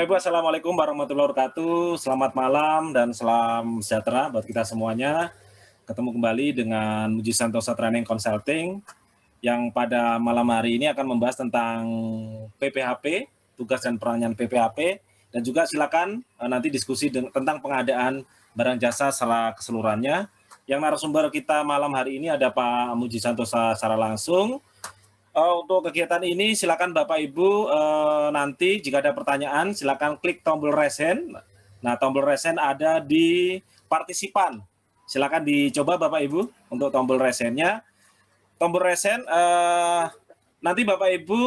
Bapak Ibu, Assalamualaikum warahmatullahi wabarakatuh. Selamat malam dan salam sejahtera buat kita semuanya. Ketemu kembali dengan Muji Santosa Training Consulting yang pada malam hari ini akan membahas tentang PPHP, tugas dan perannya PPHP, dan juga silakan nanti diskusi tentang pengadaan barang jasa secara keseluruhannya. Yang narasumber kita malam hari ini ada Pak Muji Santosa secara langsung. Untuk kegiatan ini silakan Bapak Ibu nanti jika ada pertanyaan silakan klik tombol raise hand. Nah, tombol raise hand ada di partisipan. Silakan dicoba Bapak Ibu untuk tombol raise hand-nya. Tombol raise hand nanti Bapak Ibu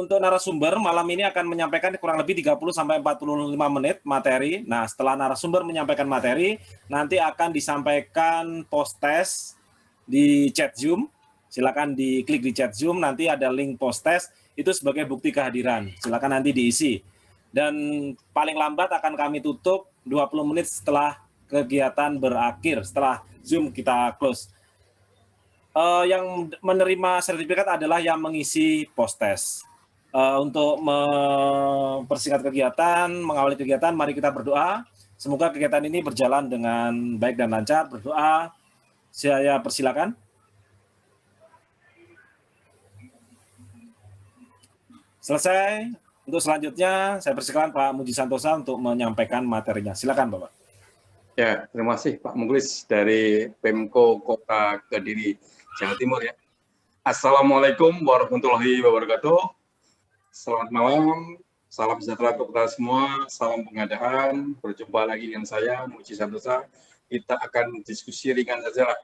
untuk narasumber malam ini akan menyampaikan kurang lebih 30 sampai 45 menit materi. Nah, setelah narasumber menyampaikan materi, nanti akan disampaikan post test di chat Zoom. Silakan diklik di chat Zoom, nanti ada link post test, itu sebagai bukti kehadiran. Silakan nanti diisi. Dan paling lambat akan kami tutup 20 menit setelah kegiatan berakhir, setelah Zoom kita close. Yang menerima sertifikat adalah yang mengisi post test. Untuk mempersingkat kegiatan, mengawali kegiatan, mari kita berdoa. Semoga kegiatan ini berjalan dengan baik dan lancar. Berdoa, saya persilakan. Selesai. Untuk selanjutnya, saya persilakan Pak Muji Santosa untuk menyampaikan materinya. Silakan, Bapak. Ya, terima kasih Pak Mukhlis dari Pemko Kota Kediri, Jawa Timur ya. Assalamualaikum warahmatullahi wabarakatuh. Selamat malam, salam sejahtera untuk kita semua, salam pengadaan. Berjumpa lagi dengan saya, Muji Santosa. Kita akan diskusi ringan saja lah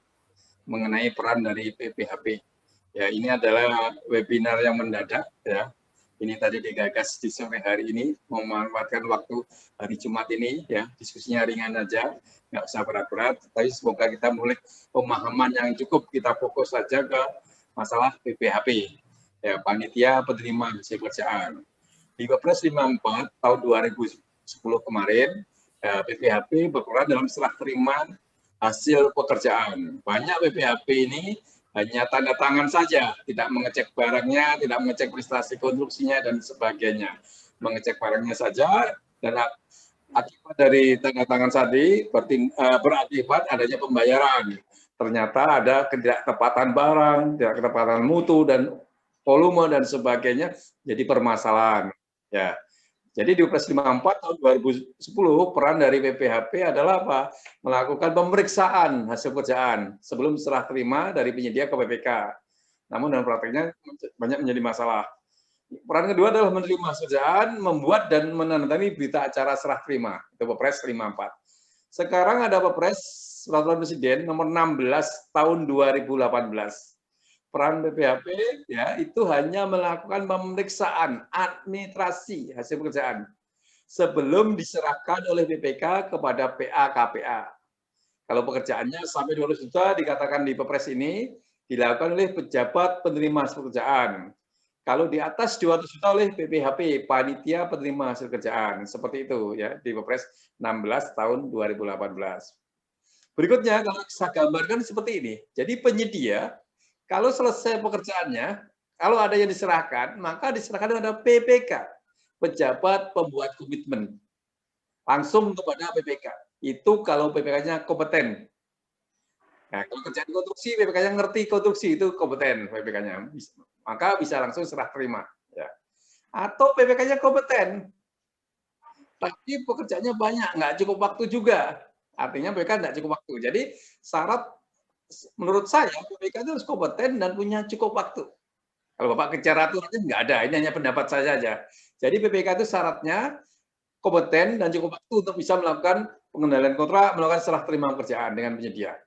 mengenai peran dari PPHP. Ya, ini adalah webinar yang mendadak ya. Ini tadi digagas di sore hari ini, memanfaatkan waktu hari Jumat ini, ya diskusinya ringan aja, nggak usah berat-berat, tapi semoga kita mulai pemahaman yang cukup, kita fokus saja ke masalah PPHP, ya panitia penerima hasil kerjaan. Di Kepres 54 tahun 2010 kemarin, ya, PPHP berperan dalam serah terima hasil pekerjaan. Banyak PPHP ini hanya tanda tangan saja, tidak mengecek barangnya, tidak mengecek prestasi konstruksinya, dan sebagainya. Mengecek barangnya saja, dan akibat dari tanda tangan tadi berakibat adanya pembayaran. Ternyata ada ketidaktepatan barang, tidak ketepatan mutu, dan volume, dan sebagainya, jadi permasalahan. Ya. Jadi di Kepres 54 tahun 2010, peran dari PPHP adalah apa? Melakukan pemeriksaan hasil kerjaan sebelum serah terima dari penyedia ke PPK. Namun dalam prakteknya banyak menjadi masalah. Peran kedua adalah menerima hasil kerjaan, membuat dan menandatangani berita acara serah terima. Itu Kepres 54. Sekarang ada Kepres Peraturan Presiden nomor 16 tahun 2018. Peran PPHP ya itu hanya melakukan pemeriksaan administrasi hasil pekerjaan sebelum diserahkan oleh BPK kepada PA KPA. Kalau pekerjaannya sampai 200 juta dikatakan di Perpres ini dilakukan oleh pejabat penerima hasil pekerjaan. Kalau di atas 200 juta oleh PPHP, panitia penerima hasil kerjaan. Seperti itu ya di Perpres 16 tahun 2018. Berikutnya kalau saya gambarkan seperti ini. Jadi penyedia kalau selesai pekerjaannya, kalau ada yang diserahkan, maka diserahkan kepada PPK, pejabat pembuat komitmen. Langsung kepada PPK. Itu kalau PPK-nya kompeten. Nah, kalau kerjaan konstruksi, PPK-nya ngerti konstruksi, itu kompeten PPK-nya. Maka bisa langsung serah terima. Ya. Atau PPK-nya kompeten, tapi pekerjaannya banyak, nggak cukup waktu juga. Artinya PPK nggak cukup waktu. Jadi syarat menurut saya PPK itu harus kompeten dan punya cukup waktu. Kalau Bapak kejar aturannya nggak ada, ini hanya pendapat saya saja. Jadi PPK itu syaratnya kompeten dan cukup waktu untuk bisa melakukan pengendalian kontrak, melakukan serah terima pekerjaan dengan penyedia.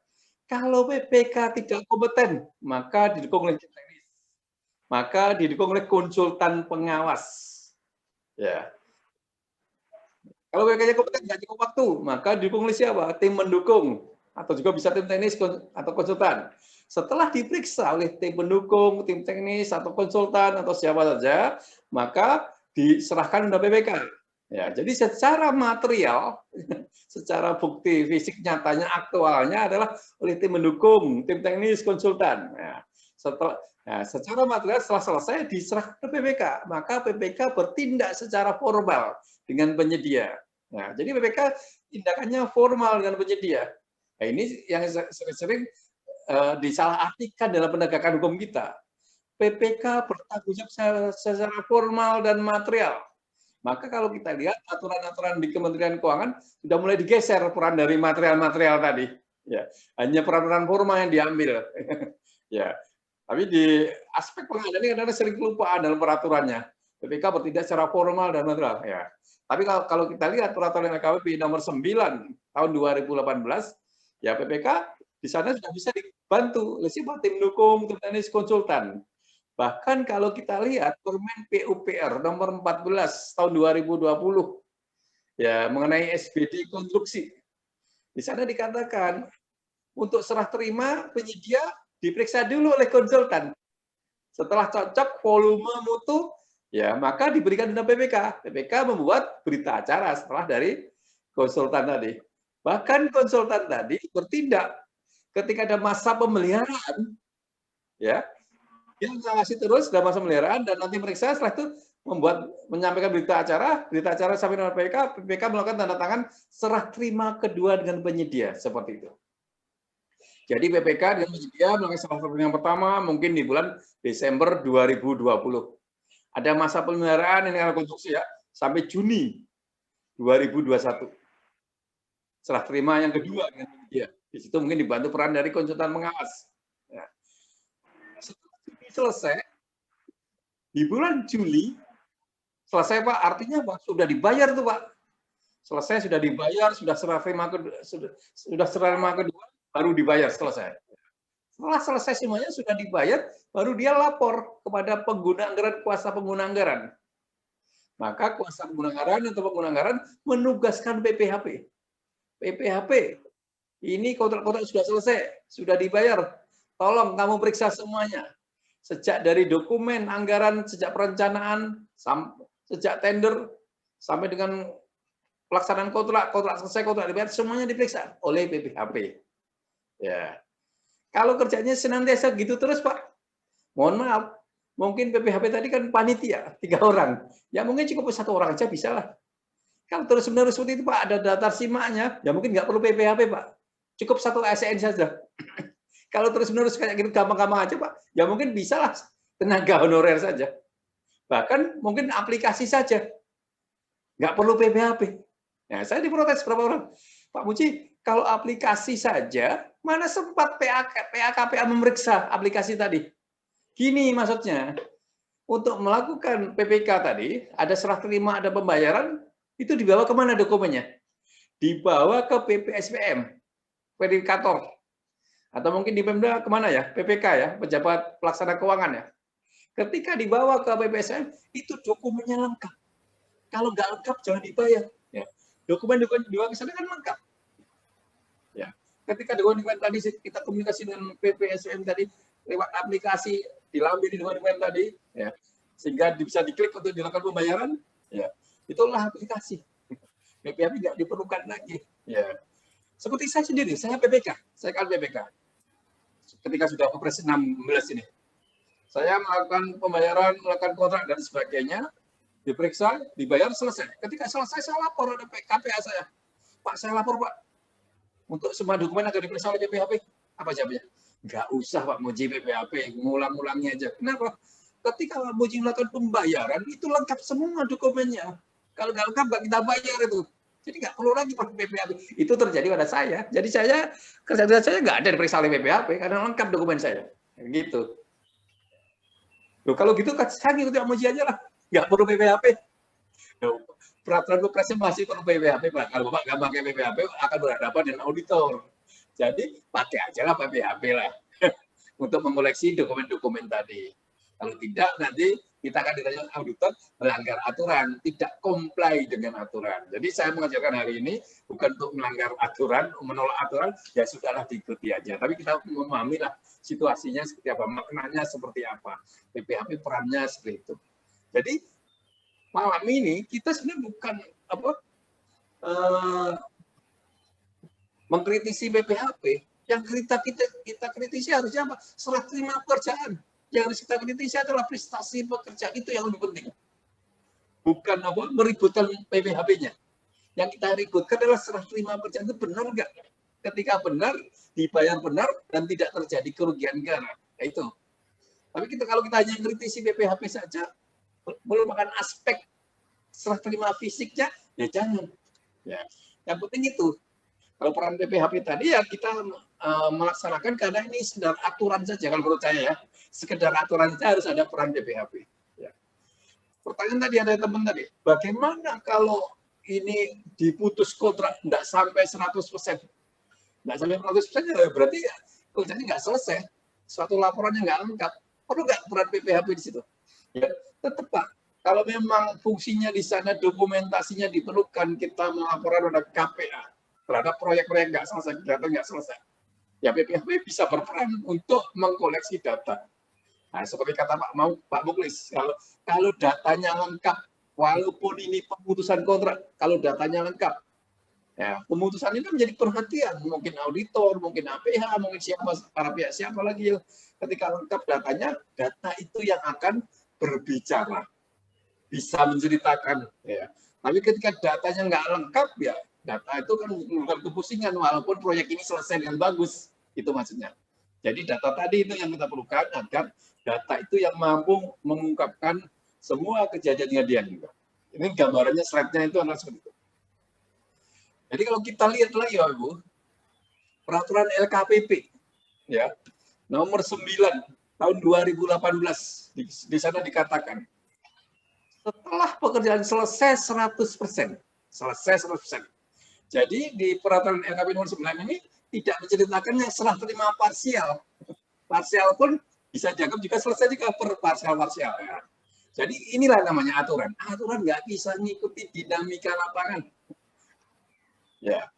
Kalau PPK tidak kompeten, maka didukung oleh tim teknis, maka didukung oleh konsultan pengawas. Ya. Kalau PPK-nya kompeten nggak cukup waktu, maka didukung oleh siapa? Tim mendukung. Atau juga bisa tim teknis atau konsultan. Setelah diperiksa oleh tim pendukung, tim teknis, atau konsultan, atau siapa saja, maka diserahkan kepada PPK. Ya, jadi secara material, secara bukti fisik nyatanya aktualnya adalah oleh tim mendukung, tim teknis, konsultan. Ya. Secara material setelah selesai diserahkan ke PPK, maka PPK bertindak secara formal dengan penyedia. Nah, jadi PPK tindakannya formal dengan penyedia. Nah, ini yang sering disalahartikan dalam penegakan hukum kita. PPK bertanggung jawab secara formal dan material. Maka kalau kita lihat aturan-aturan di Kementerian Keuangan sudah mulai digeser peran dari material-material tadi. Ya, hanya peran-peran formal yang diambil. Ya, tapi di aspek pengadaan ini kadang-kadang sering kelupaan dalam peraturannya. PPK bertindak secara formal dan material. Ya. Tapi kalau kita lihat peraturan LKWP nomor 9 tahun 2018, ya PPK di sana sudah bisa dibantu oleh tim dukung, tim teknis, konsultan. Bahkan kalau kita lihat Permen PUPR nomor 14 tahun 2020 ya mengenai SBD konstruksi. Di sana dikatakan untuk serah terima penyedia diperiksa dulu oleh konsultan. Setelah cocok volume mutu, ya maka diberikan dana PPK. PPK membuat berita acara setelah dari konsultan tadi. Bahkan konsultan tadi bertindak ketika ada masa pemeliharaan, ya dia mengawasi terus dalam masa pemeliharaan dan nanti meriksa setelah itu menyampaikan berita acara sampai dengan PPK melakukan tanda tangan serah terima kedua dengan penyedia seperti itu. Jadi PPK dengan penyedia melakukan serah terima yang pertama mungkin di bulan Desember 2020. Ada masa pemeliharaan ini konstruksi ya sampai Juni 2021. Serah terima yang kedua dengan penyedia. Di situ mungkin dibantu peran dari konsultan pengawas. Ya. Setelah selesai di bulan Juli selesai Pak, artinya Pak sudah dibayar tuh Pak. Selesai sudah dibayar, sudah serah terima kedua baru dibayar selesai. Setelah selesai semuanya sudah dibayar, baru dia lapor kepada pengguna anggaran, kuasa pengguna anggaran. Maka kuasa pengguna anggaran atau pengguna anggaran menugaskan PPHP. PPHP, ini kontrak-kontrak sudah selesai, sudah dibayar. Tolong kamu periksa semuanya. Sejak dari dokumen anggaran, sejak perencanaan, sejak tender, sampai dengan pelaksanaan kontrak selesai, kontrak dibayar, semuanya diperiksa oleh PPHP. Ya, kalau kerjanya senantiasa gitu terus Pak, mohon maaf, mungkin PPHP tadi kan panitia 3 orang, ya mungkin cukup 1 orang aja bisa lah. Kalau terus-menerus seperti itu Pak, ada daftar simaknya, ya mungkin nggak perlu PPHP Pak, cukup 1 ASN saja. Kalau terus-menerus kayak gitu gampang-gampang aja Pak, ya mungkin bisa lah tenaga honorer saja. Bahkan mungkin aplikasi saja, nggak perlu PPHP. Nah, saya diprotes berapa orang, Pak Muji, kalau aplikasi saja, mana sempat PAKPA memeriksa aplikasi tadi? Gini maksudnya, untuk melakukan PPK tadi, ada serah terima, ada pembayaran, itu dibawa kemana dokumennya? Dibawa ke PPSPM, verifikator. Atau mungkin di Pemda kemana ya? PPK ya, pejabat pelaksana keuangan ya. Ketika dibawa ke PPSPM, itu dokumennya lengkap. Kalau nggak lengkap, jangan dibayar. Ya. Dokumen-dokumen dibawa ke sana kan lengkap. Ya. Ketika dokumen tadi kita komunikasi dengan PPSPM tadi lewat aplikasi dilampiri dokumen tadi, ya, sehingga bisa diklik untuk dilakukan pembayaran, ya, itulah aplikasi. PPHP nggak diperlukan lagi. Ya. Seperti saya sendiri, saya PPK, saya kan PPK. Ketika sudah Kepres 16 ini, saya melakukan pembayaran, melakukan kontrak dan sebagainya, diperiksa, dibayar, selesai. Ketika selesai, saya lapor ada KPA saya. Pak, saya lapor Pak. Untuk semua dokumen akan diperiksa oleh PPHP. Apa jawabnya? Nggak usah Pak Muji PPHP, ngulang-ngulangnya aja. Kenapa? Ketika Pak Muji melakukan pembayaran, itu lengkap semua dokumennya. Kalau nggak lengkap, nggak kita bayar itu. Jadi nggak perlu lagi pakai PPHP. Itu terjadi pada saya. Jadi saya, kerja-kerja saya nggak ada diperiksa oleh PPHP, karena lengkap dokumen saya. Gitu. Loh, kalau gitu, saya ngikutin Pak Muji aja lah. Nggak perlu PPHP. Loh, peraturan Kepresnya masih perlu PPHP, Pak. Kalau Bapak nggak pakai PPHP, akan berhadapan dengan auditor. Jadi, pakai aja lah PPHP lah. Untuk mengoleksi dokumen-dokumen tadi. Kalau tidak, nanti kita akan ditanya auditor melanggar aturan, tidak comply dengan aturan. Jadi, saya mengajarkan hari ini bukan untuk melanggar aturan, menolak aturan, ya sudahlah diikuti aja. Tapi kita memahami lah situasinya seperti apa, maknanya seperti apa. PPHP perannya seperti itu. Jadi, malam ini kita sebenarnya bukan mengkritisi PPHP, Yang kita kritisi harusnya apa? Serah terima pekerjaan. Yang harus kita kritisi adalah prestasi pekerja, itu yang lebih penting. Bukan apa meributkan PPHP-nya. Yang kita ributkan adalah serah terima pekerjaan itu benar nggak? Ketika benar, dibayar benar, dan tidak terjadi kerugian negara. Nah, itu. Tapi kalau kita hanya kritisi PPHP saja, melupakan aspek serah terima fisiknya, ya jangan. Ya. Yang penting itu. Kalau peran PPHP tadi ya kita melaksanakan karena ini sekedar aturan saja kalau menurut saya ya. Sekedar aturan saja harus ada peran PPHP. Ya. Pertanyaan tadi ada teman tadi, bagaimana kalau ini diputus kontrak tidak sampai 100%? Tidak sampai 100% ya berarti ya kerjanya nggak selesai. Suatu laporannya nggak lengkap. Perlu nggak peran PPHP di situ? Ya, tetap Pak. Kalau memang fungsinya di sana dokumentasinya diperlukan, kita melaporkan pada KPA terhadap proyek-proyek nggak selesai, data nggak selesai. Ya PPHP bisa berperan untuk mengkoleksi data. Nah, seperti kata Pak Muklis, kalau datanya lengkap, walaupun ini pemutusan kontrak, kalau datanya lengkap, ya pemutusan itu menjadi perhatian. Mungkin auditor, mungkin APH, mungkin para pihak siapa lagi yang ketika lengkap datanya, data itu yang akan berbicara, bisa menceritakan. Ya. Tapi ketika datanya nggak lengkap, ya data itu kan menimbulkan kepusingan walaupun proyek ini selesai dengan bagus, itu maksudnya. Jadi data tadi itu yang kita perlukan agar data itu yang mampu mengungkapkan semua kejadian-kejadian juga. Ini gambarannya slide-nya itu adalah seperti itu. Jadi kalau kita lihat lagi ya Ibu, peraturan LKPP ya nomor 9 tahun 2018 di sana dikatakan setelah pekerjaan selesai 100%. Selesai 100%. Jadi di peraturan LKP nomor 9 ini tidak menceritakan yang serah terima parsial. Parsial pun bisa dianggap juga selesai juga per parsial-parsial. Ya. Jadi inilah namanya aturan. Aturan nggak bisa mengikuti dinamika lapangan. Ya.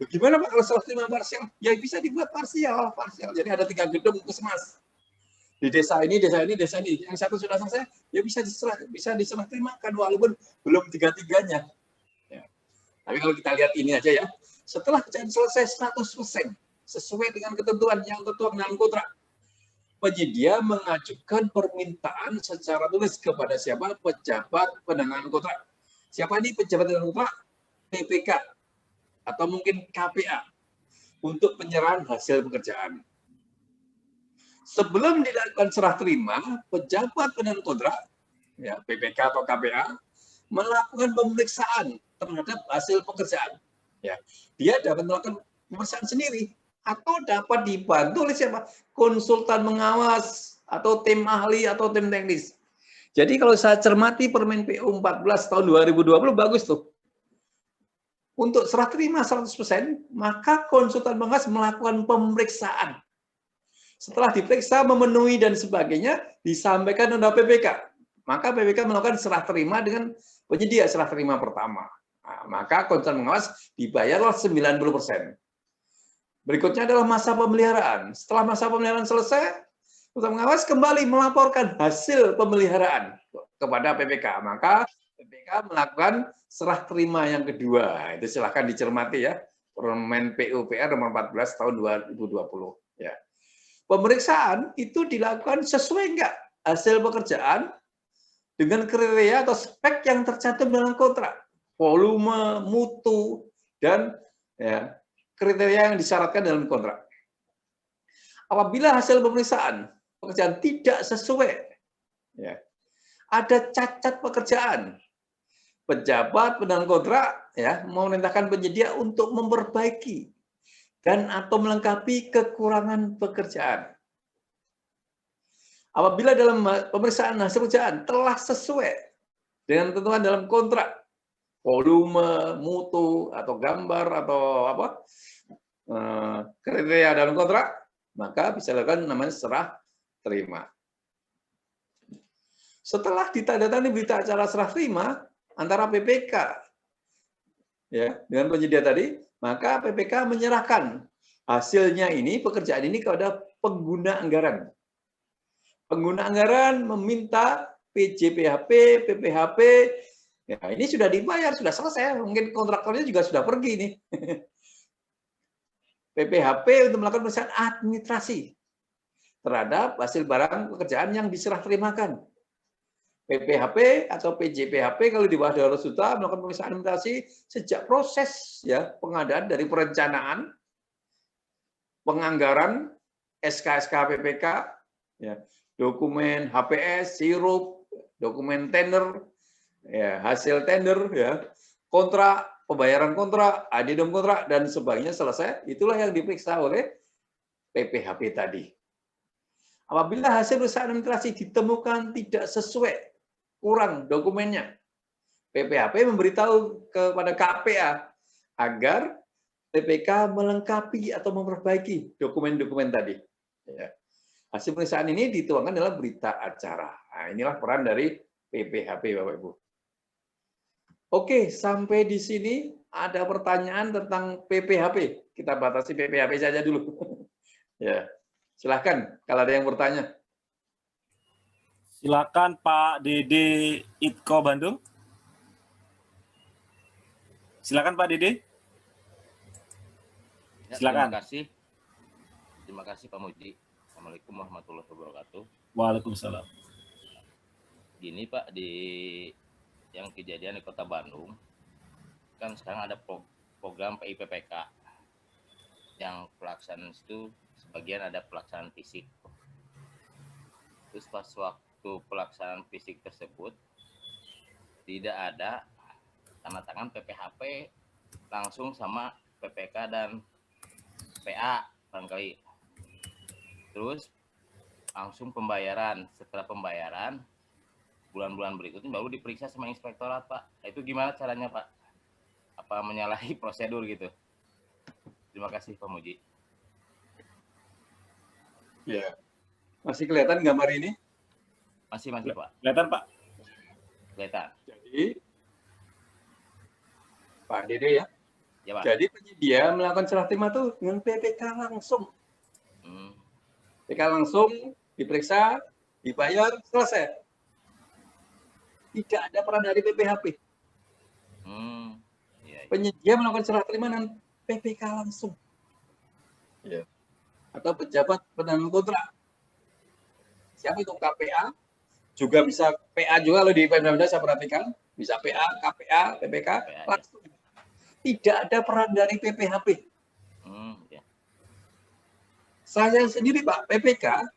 Bagaimana Pak kalau serah terima parsial? Ya bisa dibuat parsial. Jadi ada 3 gedung puskesmas. Di desa ini, desa ini, desa ini. Yang satu sudah selesai, ya bisa diserah terimakan walaupun belum tiga-tiganya. Ya. Tapi kalau kita lihat ini aja ya, setelah kerjaan selesai 100% sesuai dengan ketentuan yang tertuang dalam kontrak, penyedia mengajukan permintaan secara tulis kepada siapa? Pejabat penanganan kontrak. Siapa ini pejabat penanganan kontrak? PPK atau mungkin KPA untuk penyerahan hasil pekerjaan. Sebelum dilakukan serah terima, pejabat penanganan kontrak, ya PPK atau KPA, melakukan pemeriksaan terhadap hasil pekerjaan. Ya, dia dapat melakukan pemeriksaan sendiri atau dapat dibantu oleh siapa? Konsultan mengawas atau tim ahli atau tim teknis. Jadi kalau saya cermati Permen PU 14 tahun 2020 bagus tuh. Untuk serah terima 100%, maka konsultan pengawas melakukan pemeriksaan. Setelah diperiksa, memenuhi dan sebagainya, disampaikan kepada PPK. Maka PPK melakukan serah terima dengan penyedia serah terima pertama. Nah, maka konsultan pengawas dibayarlah 90%. Berikutnya adalah masa pemeliharaan. Setelah masa pemeliharaan selesai, konsultan pengawas kembali melaporkan hasil pemeliharaan kepada PPK. Maka PPK melakukan serah terima yang kedua. Itu silahkan dicermati ya. Permen PUPR nomor 14 tahun 2020. Ya. Pemeriksaan itu dilakukan sesuai enggak hasil pekerjaan dengan kriteria atau spek yang tercantum dalam kontrak, volume, mutu, dan ya, kriteria yang disyaratkan dalam kontrak. Apabila hasil pemeriksaan pekerjaan tidak sesuai, ya, ada cacat pekerjaan, pejabat penanganan kontrak ya memerintahkan penyedia untuk memperbaiki dan atau melengkapi kekurangan pekerjaan. Apabila dalam pemeriksaan hasil pekerjaan telah sesuai dengan ketentuan dalam kontrak, volume, mutu, atau gambar, atau apa kriteria dalam kontrak, maka bisa dilakukan namanya serah terima. Setelah ditandatangani berita acara serah terima antara PPK ya dengan penyedia tadi, maka PPK menyerahkan hasilnya ini, pekerjaan ini kepada pengguna anggaran. Pengguna anggaran meminta PJPHP, PPHP, ya ini sudah dibayar, sudah selesai, mungkin kontraktornya juga sudah pergi nih. PPHP untuk melakukan pemeriksaan administrasi terhadap hasil barang pekerjaan yang diserah terimakan. PPHP atau PJPHP kalau di bawah 200 juta melakukan pemeriksaan administrasi sejak proses ya pengadaan dari perencanaan, penganggaran, SK-SK PPK, ya, dokumen HPS, sirup, dokumen tender, ya, hasil tender, ya, kontrak, pembayaran kontrak, addendum kontrak, dan sebagainya selesai. Itulah yang diperiksa oleh PPHP tadi. Apabila hasil pemeriksaan administrasi ditemukan tidak sesuai, kurang dokumennya, PPHP memberitahu kepada KPA agar PPK melengkapi atau memperbaiki dokumen-dokumen tadi. Ya. Hasil pemeriksaan ini dituangkan dalam berita acara. Nah, inilah peran dari PPHP, Bapak Ibu. Oke, sampai di sini ada pertanyaan tentang PPHP. Kita batasi PPHP saja dulu. Ya, silahkan kalau ada yang bertanya. Silakan Pak Dede Itko Bandung. Silakan Pak Dede. Ya, Silakan. Terima kasih Pak Muji. Assalamualaikum warahmatullahi wabarakatuh. Waalaikumsalam. Gini Pak, yang kejadian di Kota Bandung, kan sekarang ada program PIPPK yang pelaksanaan itu sebagian ada pelaksanaan fisik. Terus pas waktu pelaksanaan fisik tersebut tidak ada tanda tangan PPHP langsung sama PPK dan PA barangkali. Terus langsung pembayaran. Setelah pembayaran bulan-bulan berikutnya baru diperiksa sama inspektorat, Pak. Itu gimana caranya, Pak? Apa menyalahi prosedur gitu? Terima kasih, Pak Muji. Ya. Masih kelihatan gambar ini? Masih, Pak. Kelihatan, Pak? Kelihatan. Jadi, Pak Dede ya? Ya, Pak. Jadi penyedia melakukan serah terima itu dengan PPK langsung. PPK langsung, diperiksa, dibayar, selesai. Tidak ada peran dari PPHP. Penyedia melakukan serah terima dengan PPK langsung. Ya. Atau pejabat penanggung kontrak. Siapa itu KPA? Juga bisa PA juga kalau di Pemda saya perhatikan. Bisa PA, KPA, PPK, langsung. Tidak ada peran dari PPHP. Saya sendiri Pak, PPK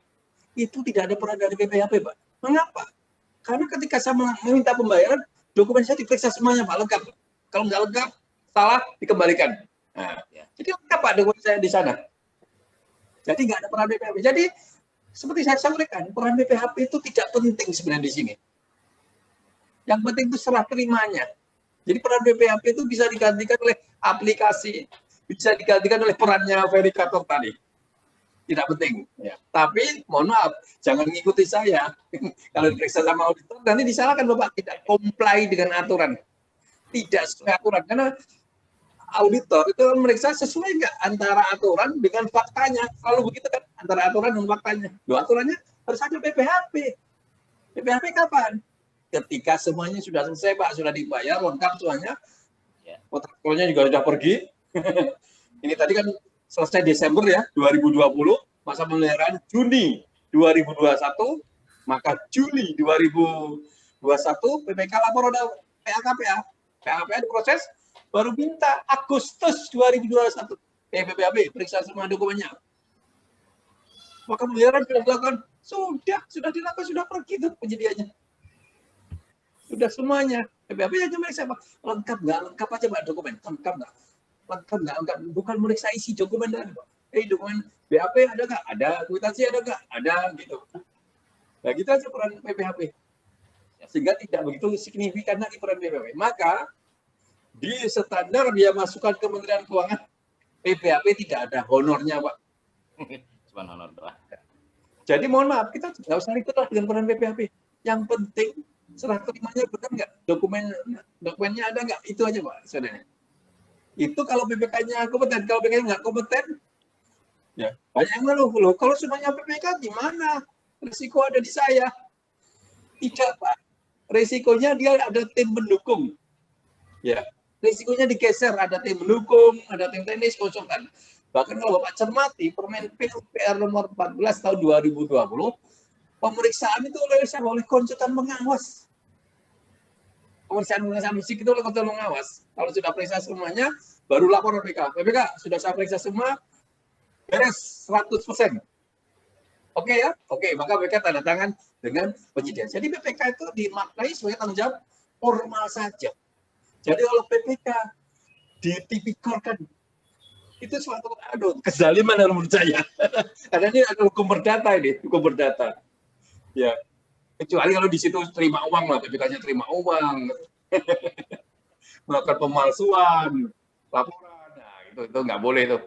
itu tidak ada peran dari PPHP Pak. Mengapa? Karena ketika saya meminta pembayaran, dokumen saya diperiksa semuanya Pak, lengkap. Kalau nggak lengkap, salah, dikembalikan. Nah, jadi lengkap Pak dokumen saya di sana. Jadi nggak ada peran PPHP. Jadi seperti saya sampaikan, peran PPHP itu tidak penting sebenarnya di sini. Yang penting itu serah terimanya. Jadi peran PPHP itu bisa digantikan oleh aplikasi, bisa digantikan oleh perannya verifikator tadi. Tidak penting. Ya. Tapi mohon maaf, jangan ngikuti saya. Kalau diperiksa sama auditor, nanti disalahkan Bapak tidak comply dengan aturan. Tidak sesuai aturan. Karena auditor itu memeriksa sesuai nggak antara aturan dengan faktanya. Selalu begitu kan, antara aturan dan faktanya. Dua aturannya harus ada PPHP. PPHP kapan? Ketika semuanya sudah selesai Pak, sudah dibayar, lengkap semuanya. Kontraktornya juga sudah pergi. Ini tadi kan selesai Desember ya, 2020, masa pemeliharaan Juni 2021, maka Juli 2021 PPK lapor ada PA-KPA. PA-KPA diproses, baru minta Agustus 2021 PPHP periksa semua dokumennya. Maka pemeliharaan sudah dilakukan, sudah dilakukan, sudah pergi tuh penyedianya. Sudah semuanya. PPHP aja meriksa Pak. Lengkap nggak? Lengkap aja Pak dokumen. Lengkap nggak? Lengkap nggak? Lengkap. Bukan meriksa isi dokumen tadi Pak. Dokumen BAP ada nggak? Ada. Kwitansi ada nggak? Ada gitu. Nah gitu aja peran PPHP. Sehingga tidak begitu signifikan lagi peran PPHP. Maka di standar dia masukkan ke Kementerian Keuangan, PPHP tidak ada honornya Pak. Cuma honor doang. Jadi mohon maaf, kita nggak usah ikutlah dengan peran PPHP. Yang penting serah terimanya benar nggak? Dokumennya ada nggak? Itu aja Pak, saudara. Itu kalau PPK-nya kompeten. Kalau PPK-nya nggak kompeten, ya banyak yang ngeluh. Loh, kalau semuanya PPK gimana? Risiko ada di saya. Tidak Pak. Risikonya dia ada tim pendukung. Ya, risikonya digeser. Ada tim pendukung, ada tim teknis, konsultan. Bahkan kalau Bapak cermati Permen PUPR nomor 14 tahun 2020, pemeriksaan itu oleh konsultan pengawas. Pemeriksaan fisik itu oleh konsultan pengawas. Kalau sudah periksa semuanya, baru lapor PPK. PPK sudah saya periksa semua, beres 100%. Oke ya? Oke, maka PPK tanda tangan dengan penyidikan. Jadi PPK itu dimaknai sebagai tanggung jawab formal saja. Jadi kalau PPK ditipikorkan, itu suatu kezaliman menurut saya. Karena ini ada hukum perdata ini, hukum perdata. Ya, kecuali kalau di situ terima uang lah, PPK-nya terima uang, melakukan pemalsuan, laporan, nah itu nggak boleh tuh.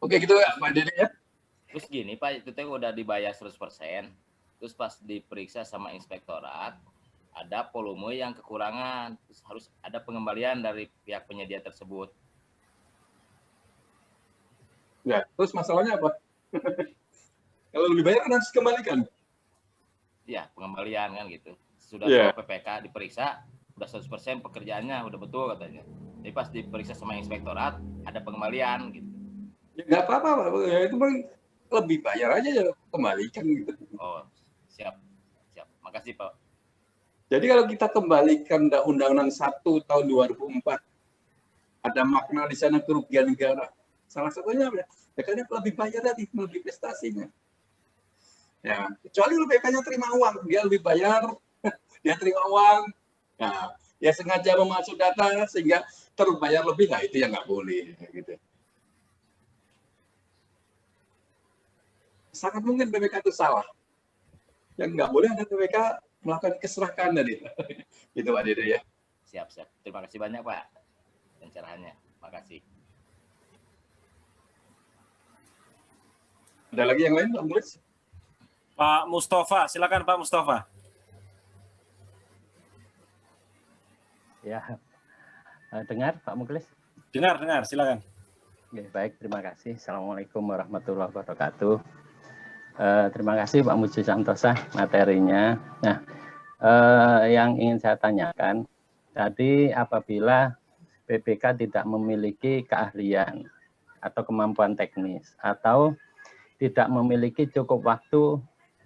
Oke gitu ya Pak Dede ya. Terus gini Pak, itu teh udah dibayar 100%, terus pas diperiksa sama inspektorat, ada volume yang kekurangan, terus harus ada pengembalian dari pihak penyedia tersebut. Ya, terus masalahnya apa? Kalau lebih banyak kan harus dikembalikan. Ya, pengembalian kan gitu. Sudah Yeah. soal PPK diperiksa, udah 100% pekerjaannya udah betul katanya. Tapi pas diperiksa sama inspektorat, ada pengembalian gitu. Ya, nggak apa-apa, ya itu lebih bayar aja ya, kembalikan gitu. Oh, siap. Siap. Makasih Pak. Jadi kalau kita kembalikan Undang-Undang 1 tahun 2004, ada makna di sana kerugian negara. Salah satunya apa? Ya karena lebih bayar tadi, lebih prestasinya. Ya, kecuali PPK-nya terima uang, dia lebih bayar, dia terima uang. Nah, ya sengaja memasuk data sehingga terbayar lebih, nah itu yang nggak boleh. Gitu. Sangat mungkin PPK itu salah. Yang nggak boleh ada PPK melakukan keserakahan tadi. Gitu Pak Dede ya. Siap. Terima kasih banyak Pak pencerahannya. Makasih. Ada lagi yang lain Pak Mulis? Pak Mustafa, silakan Pak Mustafa. Ya, dengar Pak Muklis? Dengar, silakan. Ya, baik, terima kasih. Assalamualaikum warahmatullahi wabarakatuh. Terima kasih Pak Muji Santosa materinya. Nah, yang ingin saya tanyakan, tadi apabila PPK tidak memiliki keahlian atau kemampuan teknis, atau tidak memiliki cukup waktu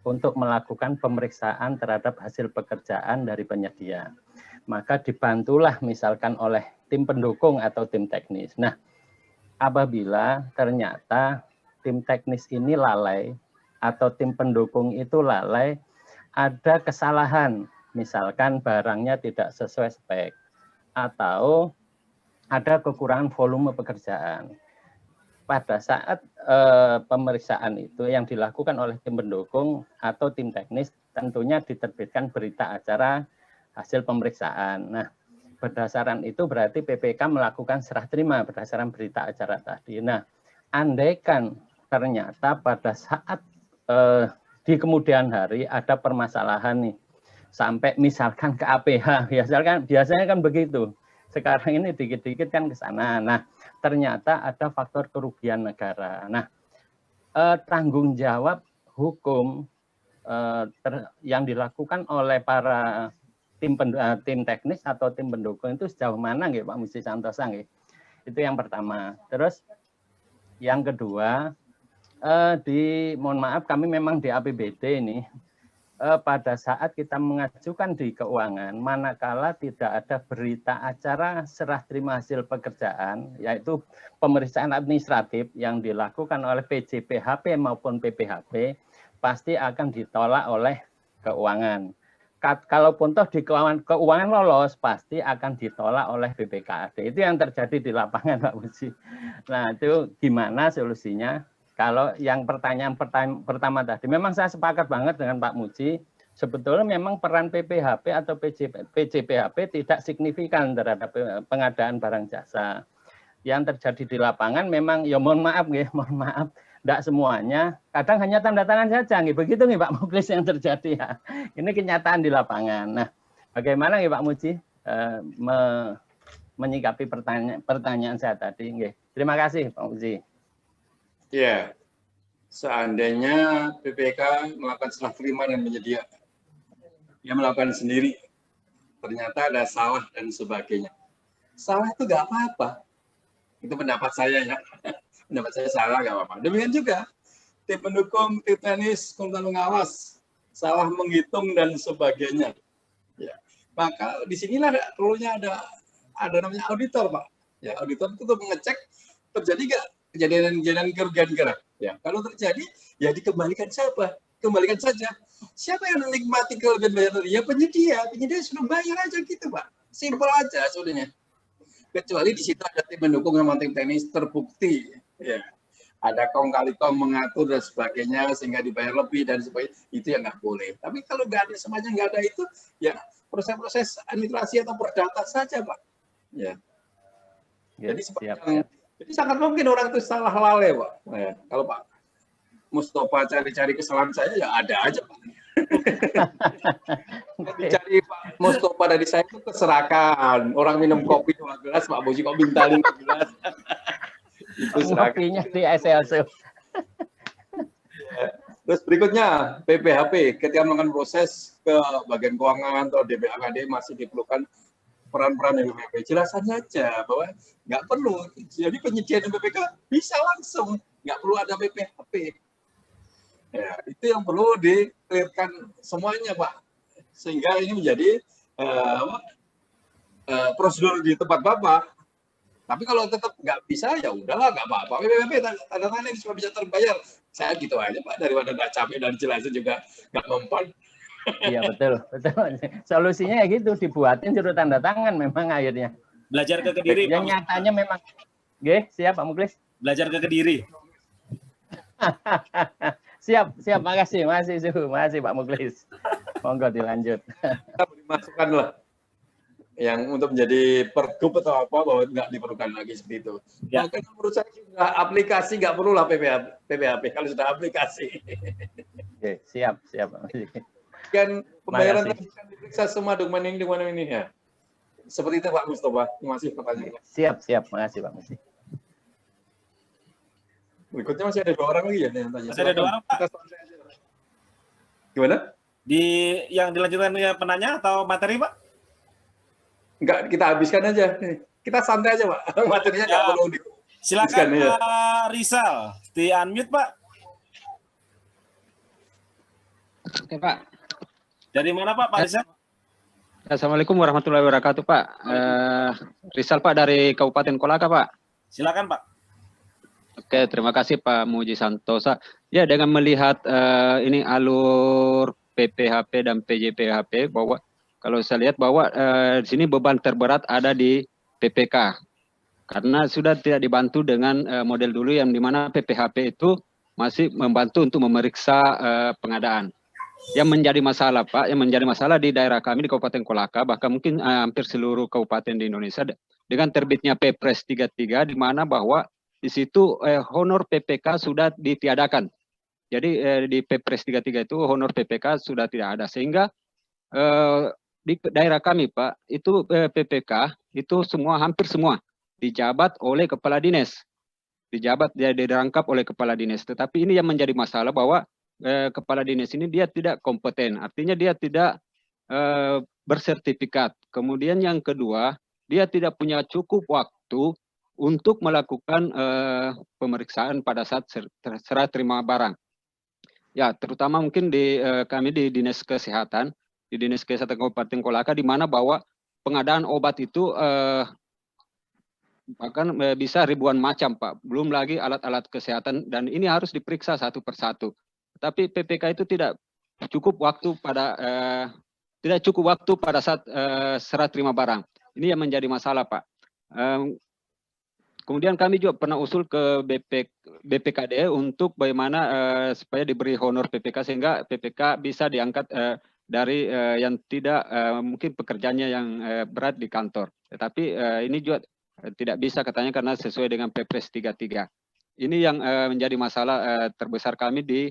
untuk melakukan pemeriksaan terhadap hasil pekerjaan dari penyedia, maka dibantulah misalkan oleh tim pendukung atau tim teknis. Nah, apabila ternyata tim teknis ini lalai atau tim pendukung itu lalai, ada kesalahan, misalkan barangnya tidak sesuai spek, atau ada kekurangan volume pekerjaan. Pada saat pemeriksaan itu yang dilakukan oleh tim pendukung atau tim teknis, tentunya diterbitkan berita acara hasil pemeriksaan. Nah, berdasarkan itu berarti PPK melakukan serah terima berdasarkan berita acara tadi. Nah, andaikan ternyata pada saat di kemudian hari ada permasalahan nih, sampai misalkan ke APH, biasanya kan begitu. Sekarang ini dikit-dikit kan ke sana. Nah, ternyata ada faktor kerugian negara. Nah, tanggung jawab hukum yang dilakukan oleh para tim teknis atau tim pendukung itu sejauh mana nggih Pak Muji Santosa nggih? Itu yang pertama. Terus yang kedua, mohon maaf kami memang di APBD ini pada saat kita mengajukan di keuangan, manakala tidak ada berita acara serah terima hasil pekerjaan, yaitu pemeriksaan administratif yang dilakukan oleh PJPHP maupun PPHP, pasti akan ditolak oleh keuangan. Kalaupun toh di keuangan lolos, pasti akan ditolak oleh BPKAD. Itu yang terjadi di lapangan, Pak Muji. Nah, itu gimana solusinya? Kalau yang pertanyaan pertama tadi, memang saya sepakat banget dengan Pak Muji, sebetulnya memang peran PPHP atau PJPHP tidak signifikan terhadap pengadaan barang jasa. Yang terjadi di lapangan memang, ya mohon maaf, tidak semuanya, kadang hanya tanda tangan saja, begitu nih Pak Muklis yang terjadi ya. Ini kenyataan di lapangan. Nah, bagaimana nih Pak Muji menyikapi pertanyaan saya tadi? Terima kasih Pak Muji. Ya, seandainya PPK melakukan serah terima dan penyedia, dia melakukan sendiri, ternyata ada salah dan sebagainya. Salah itu nggak apa-apa. Itu pendapat saya ya. Pendapat saya salah nggak apa-apa. Demikian juga tim pendukung, tim tenis, komite pengawas salah menghitung dan sebagainya. Ya. Maka disinilah perlunya ada namanya auditor, Pak. Ya, auditor itu untuk mengecek terjadi nggak kejadian-kejadian kerugian negara. Ya, kalau terjadi, ya dikembalikan siapa? Kembalikan saja. Siapa yang menikmati kelebihan bayar tadi? Ya penyedia sudah bayar aja gitu, Pak. Simpel aja sebenarnya. Kecuali di situ ada tim pendukung sama tim tenis terbukti, ya. Ada kong kali kong mengatur dan sebagainya sehingga dibayar lebih dan sebagainya, itu yang nggak boleh. Tapi kalau nggak ada semuanya nggak ada itu, ya proses-proses administrasi atau perdata saja, Pak. Ya. Jadi jadi sangat mungkin orang itu salah lalai, Pak. Ya. Kalau Pak Mustafa cari-cari kesalahan saya, ya ada aja, Pak. Dicari Pak Mustafa dari saya itu keserakan. Orang minum kopi 2 gelas, Pak Boji kok minta 5 gelas. Itu kopinya di SLC. Terus berikutnya PPHP ketika melakukan proses ke bagian keuangan atau DPAKD masih diperlukan peran-peran PPHP. Jelasan saja bahwa nggak perlu. Jadi penyediaan PPK bisa langsung, nggak perlu ada PPHP. Ya, itu yang perlu di-clearkan semuanya, Pak. Sehingga ini menjadi prosedur di tempat Bapak. Tapi kalau tetap nggak bisa, ya udahlah, nggak apa-apa. PPHP tanda tangan ini cuma bisa terbayar. Saya gitu aja, Pak. Daripada nggak capek dan jelasin juga nggak mempan. Iya, betul. Solusinya ya gitu, dibuatin suruh tanda tangan memang akhirnya. Belajar ke Kediri. Yang nyatanya memang. Siap Pak Muklis. Belajar ke Kediri. Siap, makasih Pak Muklis. Monggo dilanjut. Kita beri masukan lah yang untuk menjadi pergub atau apa bahwa nggak diperlukan lagi seperti itu. Ya. Maka menurut saya sudah aplikasi nggak perlu lah PPHP kalau sudah aplikasi. Oke, siap. Kan pembayaran kan diperiksa semua dokumen ini ya. Seperti itu Pak Mustafa. Terima kasih pertanyaannya. Siap, makasih Pak Mustafa. Berikutnya masih ada 2 orang lagi ya yang tanya. Masih ada 2 orang, Pak. Gimana? Yang dilanjutkan penanya atau materi, Pak? Enggak, kita habiskan aja. Kita santai aja, Pak. Materinya nggak perlu di. Silakan Pak Rizal, di unmute, Pak. Oke, Pak. Dari mana, Pak Rizal? Assalamualaikum warahmatullahi wabarakatuh, Pak. Rizal, Pak, dari Kabupaten Kolaka, Pak. Silakan, Pak. Oke, terima kasih Pak Muji Santosa. Ya, dengan melihat ini alur PPHP dan PJPHP, bahwa kalau saya lihat bahwa di sini beban terberat ada di PPK. Karena sudah tidak dibantu dengan model dulu yang dimana PPHP itu masih membantu untuk memeriksa pengadaan. Yang menjadi masalah, Pak, yang menjadi masalah di daerah kami di Kabupaten Kolaka, bahkan mungkin hampir seluruh kabupaten di Indonesia, dengan terbitnya Perpres 33, di mana bahwa di situ honor PPK sudah ditiadakan. Jadi di Perpres 33 itu honor PPK sudah tidak ada. Sehingga di daerah kami, Pak, itu PPK itu hampir semua dijabat oleh kepala dinas. Dirangkap oleh kepala dinas. Tetapi ini yang menjadi masalah bahwa kepala dinas ini dia tidak kompeten. Artinya dia tidak bersertifikat. Kemudian yang kedua, dia tidak punya cukup waktu untuk melakukan pemeriksaan pada saat serah terima barang. Ya, terutama mungkin kami di Dinas Kesehatan, di Dinas Kesehatan Kabupaten Kolaka, di mana bahwa pengadaan obat itu bahkan bisa ribuan macam, Pak. Belum lagi alat-alat kesehatan, dan ini harus diperiksa satu persatu. Tapi PPK itu tidak cukup waktu pada saat serah terima barang. Ini yang menjadi masalah, Pak. Kemudian kami juga pernah usul ke BPKD untuk bagaimana supaya diberi honor PPK, sehingga PPK bisa diangkat dari yang tidak mungkin pekerjaannya yang berat di kantor. Tetapi ini juga tidak bisa katanya karena sesuai dengan Perpres 33. Ini yang menjadi masalah terbesar kami di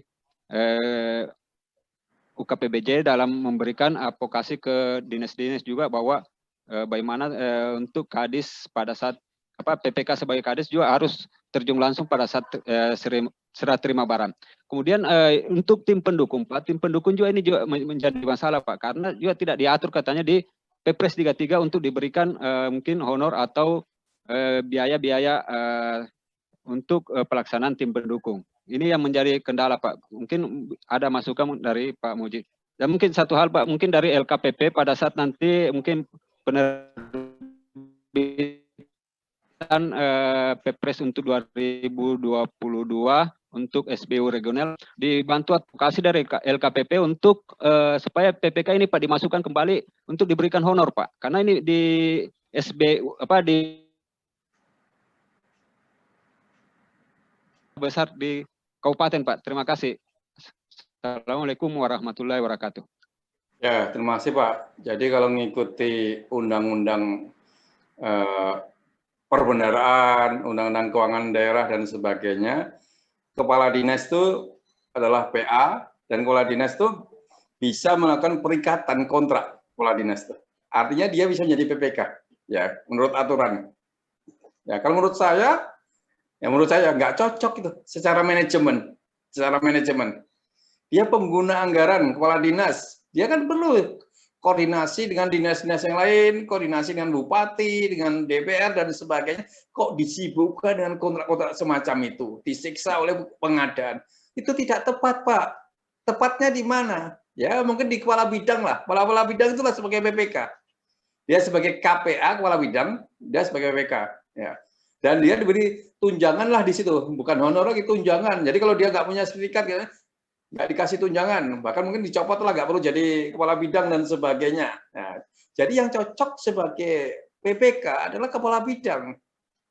UKPBJ dalam memberikan advokasi ke dinas-dinas juga bahwa bagaimana untuk Kadis pada saat PPK sebagai Kadis juga harus terjun langsung pada saat serah terima barang. Kemudian untuk tim pendukung, Pak, tim pendukung juga ini juga menjadi masalah, Pak, karena juga tidak diatur katanya di Perpres 33 untuk diberikan mungkin honor atau biaya-biaya untuk pelaksanaan tim pendukung. Ini yang menjadi kendala, Pak. Mungkin ada masukan dari Pak Muji. Dan mungkin satu hal, Pak, mungkin dari LKPP pada saat nanti mungkin penerbitan Perpres untuk 2022 untuk SBU regional dibantu advokasi dari LKPP untuk supaya PPK ini Pak dimasukkan kembali untuk diberikan honor, Pak. Karena ini di SBU di besar di kabupaten, Pak. Terima kasih. Assalamualaikum warahmatullahi wabarakatuh. Ya, terima kasih Pak. Jadi kalau mengikuti undang-undang perbendaharaan, undang-undang keuangan daerah dan sebagainya, kepala dinas itu adalah PA dan kepala dinas itu bisa melakukan perikatan kontrak kepala dinas itu. Artinya dia bisa menjadi PPK, ya menurut aturan. Ya kalau menurut saya nggak cocok itu secara manajemen. Dia pengguna anggaran kepala dinas, dia kan perlu koordinasi dengan dinas-dinas yang lain, koordinasi dengan bupati, dengan DPR dan sebagainya. Kok disibukkan dengan kontrak-kontrak semacam itu, disiksa oleh pengadaan? Itu tidak tepat, Pak. Tepatnya di mana? Ya mungkin di kepala bidang lah. Kepala bidang itulah sebagai PPK. Dia sebagai KPA kepala bidang, dia sebagai PPK. Ya. Dan dia diberi tunjangan lah di situ, bukan honor lagi, tunjangan. Jadi kalau dia nggak punya sertifikat, nggak dikasih tunjangan, bahkan mungkin dicopot lah, nggak perlu jadi kepala bidang dan sebagainya. Nah, jadi yang cocok sebagai PPK adalah kepala bidang.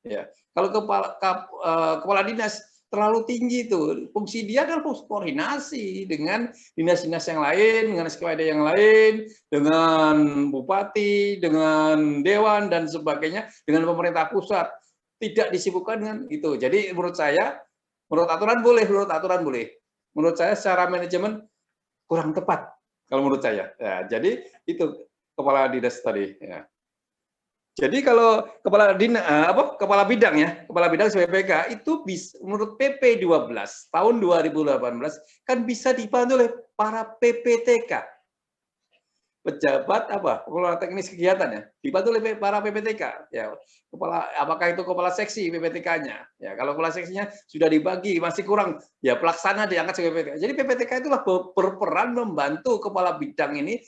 Ya, kalau kepala dinas terlalu tinggi itu, fungsi dia adalah fungsi koordinasi dengan dinas-dinas yang lain, dengan SKPD yang lain, dengan bupati, dengan dewan dan sebagainya, dengan pemerintah pusat. Tidak disibukkan dengan itu. Jadi menurut saya, menurut aturan boleh. Menurut saya secara manajemen kurang tepat kalau menurut saya. Ya, jadi itu kepala dinas tadi. Ya. Jadi kalau kepala bidang ya, kepala bidang sebagai PPK itu bisa, menurut PP 12 tahun 2018 kan bisa dibantu oleh para PPTK. Pejabat pengelola teknis kegiatan ya, dibantu oleh para PPTK ya. Apakah itu kepala seksi PPTK-nya ya, kalau kepala seksinya sudah dibagi masih kurang ya, pelaksana diangkat sebagai PPTK. Jadi PPTK itulah berperan membantu kepala bidang ini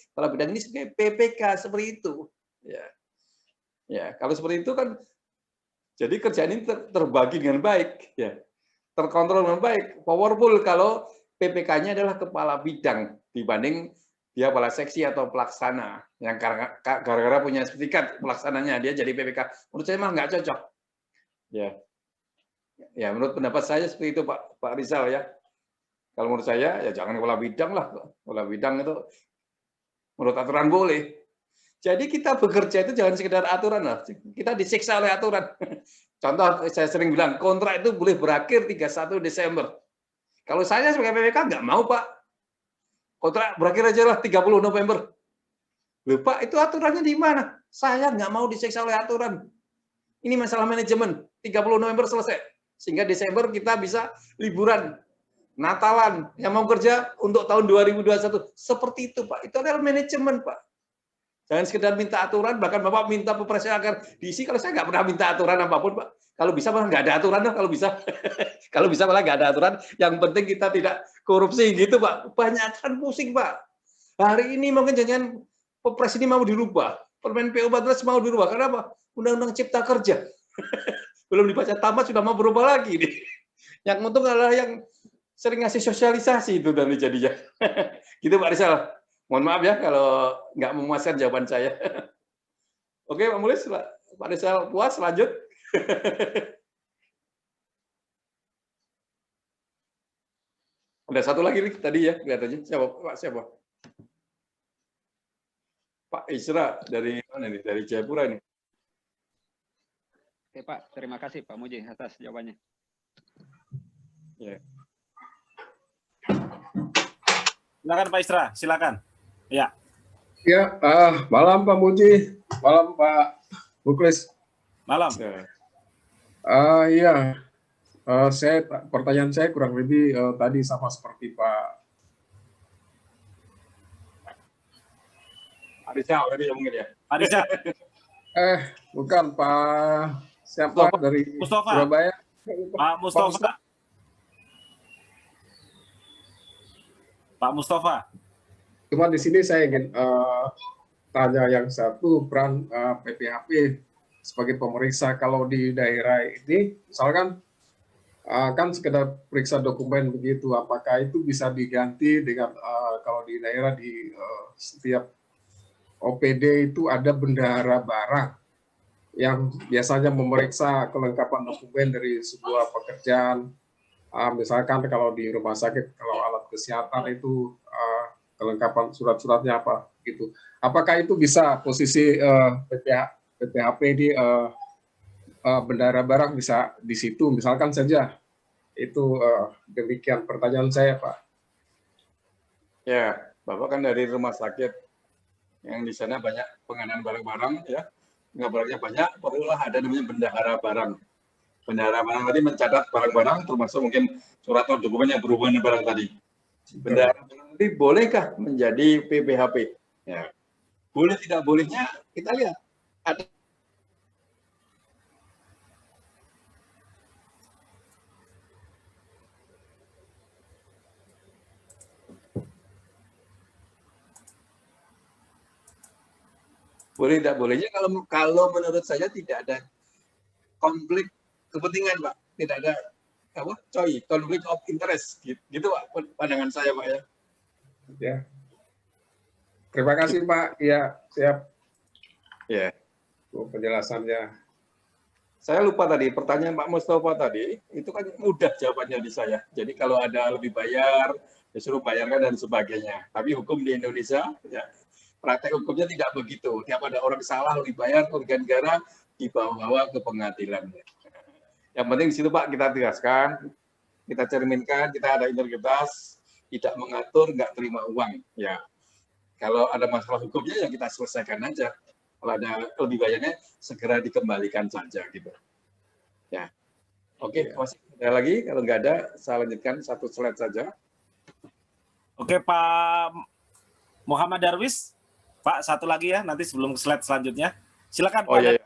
sebagai PPK seperti itu ya. Kalau seperti itu kan jadi kerjaan ini terbagi dengan baik ya, terkontrol dengan baik, powerful kalau PPK-nya adalah kepala bidang dibanding dia kepala seksi atau pelaksana yang gara-gara punya sertifikat pelaksananya dia jadi PPK. Menurut saya mah nggak cocok. Ya, menurut pendapat saya seperti itu Pak Rizal ya. Kalau menurut saya ya jangan kepala bidang lah. Kepala bidang itu menurut aturan boleh. Jadi kita bekerja itu jangan sekedar aturan lah. Kita disiksa oleh aturan. Contoh saya sering bilang kontrak itu boleh berakhir 31 Desember. Kalau saya sebagai PPK nggak mau Pak. Kontrak berakhir aja lah 30 November. Loh Pak, itu aturannya di mana? Saya nggak mau disiksa oleh aturan. Ini masalah manajemen. 30 November selesai. Sehingga Desember kita bisa liburan. Natalan. Yang mau kerja untuk tahun 2021. Seperti itu Pak. Itu adalah manajemen Pak. Jangan sekedar minta aturan, bahkan Bapak minta Perpresnya agar diisi. Kalau saya nggak pernah minta aturan apapun Pak. Kalau bisa malah nggak ada aturan lah kalau bisa. Kalau bisa malah nggak ada aturan. Yang penting kita tidak korupsi gitu Pak. Banyak kan pusing Pak. Hari ini mungkin jangan Perpres ini mau dirubah. Permen PU 14 mau dirubah. Karena apa? Undang-undang Cipta Kerja. Belum dibaca tamat sudah mau berubah lagi nih. Yang untung adalah yang sering ngasih sosialisasi itu dan jadinya. Gitu Pak Rizal. Mohon maaf ya kalau nggak memuaskan jawaban saya. Oke Pak Mulis, Pak Rizal puas, lanjut. Ada satu lagi nih tadi ya kelihatannya. Siapa Pak? Siapa? Pak Isra dari mana nih? Dari Jayapura nih. Oke Pak, terima kasih Pak Muji atas jawabannya. Ya. Silakan Pak Isra, silakan. Ya. Ya, malam Pak Muji, malam Pak Muklis. Malam. Iya, pertanyaan saya kurang lebih tadi sama seperti Pak Rizal tadi mungkin ya. Pak Rizal. bukan Pak Siapa dari Mustafa. Surabaya? Pak Mustafa. Pak Mustafa. Cuma di sini saya ingin tanya yang satu, peran PPHP sebagai pemeriksa kalau di daerah ini, misalkan kan sekedar periksa dokumen begitu, apakah itu bisa diganti dengan kalau di daerah di setiap OPD itu ada bendahara barang yang biasanya memeriksa kelengkapan dokumen dari sebuah pekerjaan. Misalkan kalau di rumah sakit, kalau alat kesehatan itu kelengkapan surat-suratnya apa gitu. Apakah itu bisa posisi PPHP di bendahara barang bisa di situ, misalkan saja. Itu demikian pertanyaan saya, Pak. Ya, Bapak kan dari rumah sakit yang di sana banyak pengadaan barang-barang, ya. Nggak barangnya banyak, perlulah ada namanya bendahara barang. Bendahara barang tadi mencatat barang-barang, termasuk mungkin surat atau dokumen yang berhubungan dengan barang tadi. Bendahara barang tadi bolehkah menjadi PPHP? Ya. Boleh tidak bolehnya kita lihat. Ada boleh tidak bolehnya kalau menurut saya tidak ada konflik kepentingan, Pak. Tidak ada konflik of interest gitu Pak, pandangan saya, Pak, ya. Ya. Terima kasih, Pak. Ya, siap. Ya. Penjelasannya. Saya lupa tadi pertanyaan Pak Mustafa tadi, itu kan mudah jawabannya di saya. Jadi kalau ada lebih bayar, disuruh bayarkan dan sebagainya. Tapi hukum di Indonesia, ya, praktek hukumnya tidak begitu. Tiap ada orang salah lebih bayar kerugian negara dibawa-bawa ke pengadilan. Yang penting di situ Pak kita tegaskan, kita cerminkan, kita ada integritas, tidak mengatur, nggak terima uang. Ya, kalau ada masalah hukumnya ya kita selesaikan aja. Kalau ada lebih banyaknya segera dikembalikan saja gitu. Ya, oke. Masih ada lagi? Kalau nggak ada, saya lanjutkan satu slide saja. Oke, Pak Muhammad Darwis. Pak, satu lagi ya, nanti sebelum slide selanjutnya. Silakan, Pak. Iya.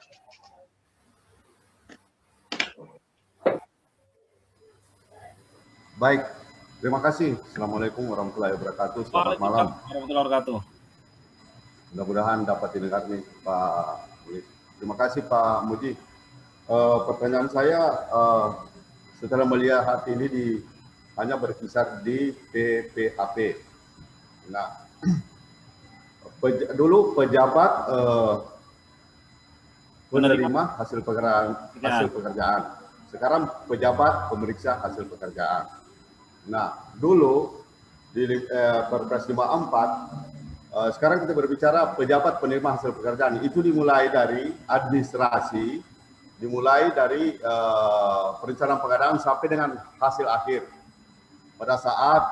Baik, terima kasih. Assalamualaikum warahmatullahi wabarakatuh. Selamat malam. Warahmatullahi wabarakatuh. Mudah-mudahan dapat didengar nih, Pak. Terima kasih, Pak Muji. Pertanyaan saya, setelah melihat ini hanya berkisar di PPHP. Nah, dulu pejabat penerima hasil pekerjaan. Sekarang pejabat pemeriksa hasil pekerjaan. Nah, dulu di Perpres 54, sekarang kita berbicara pejabat penerima hasil pekerjaan. Itu dimulai dari administrasi, dimulai dari perencanaan pengadaan sampai dengan hasil akhir. Pada saat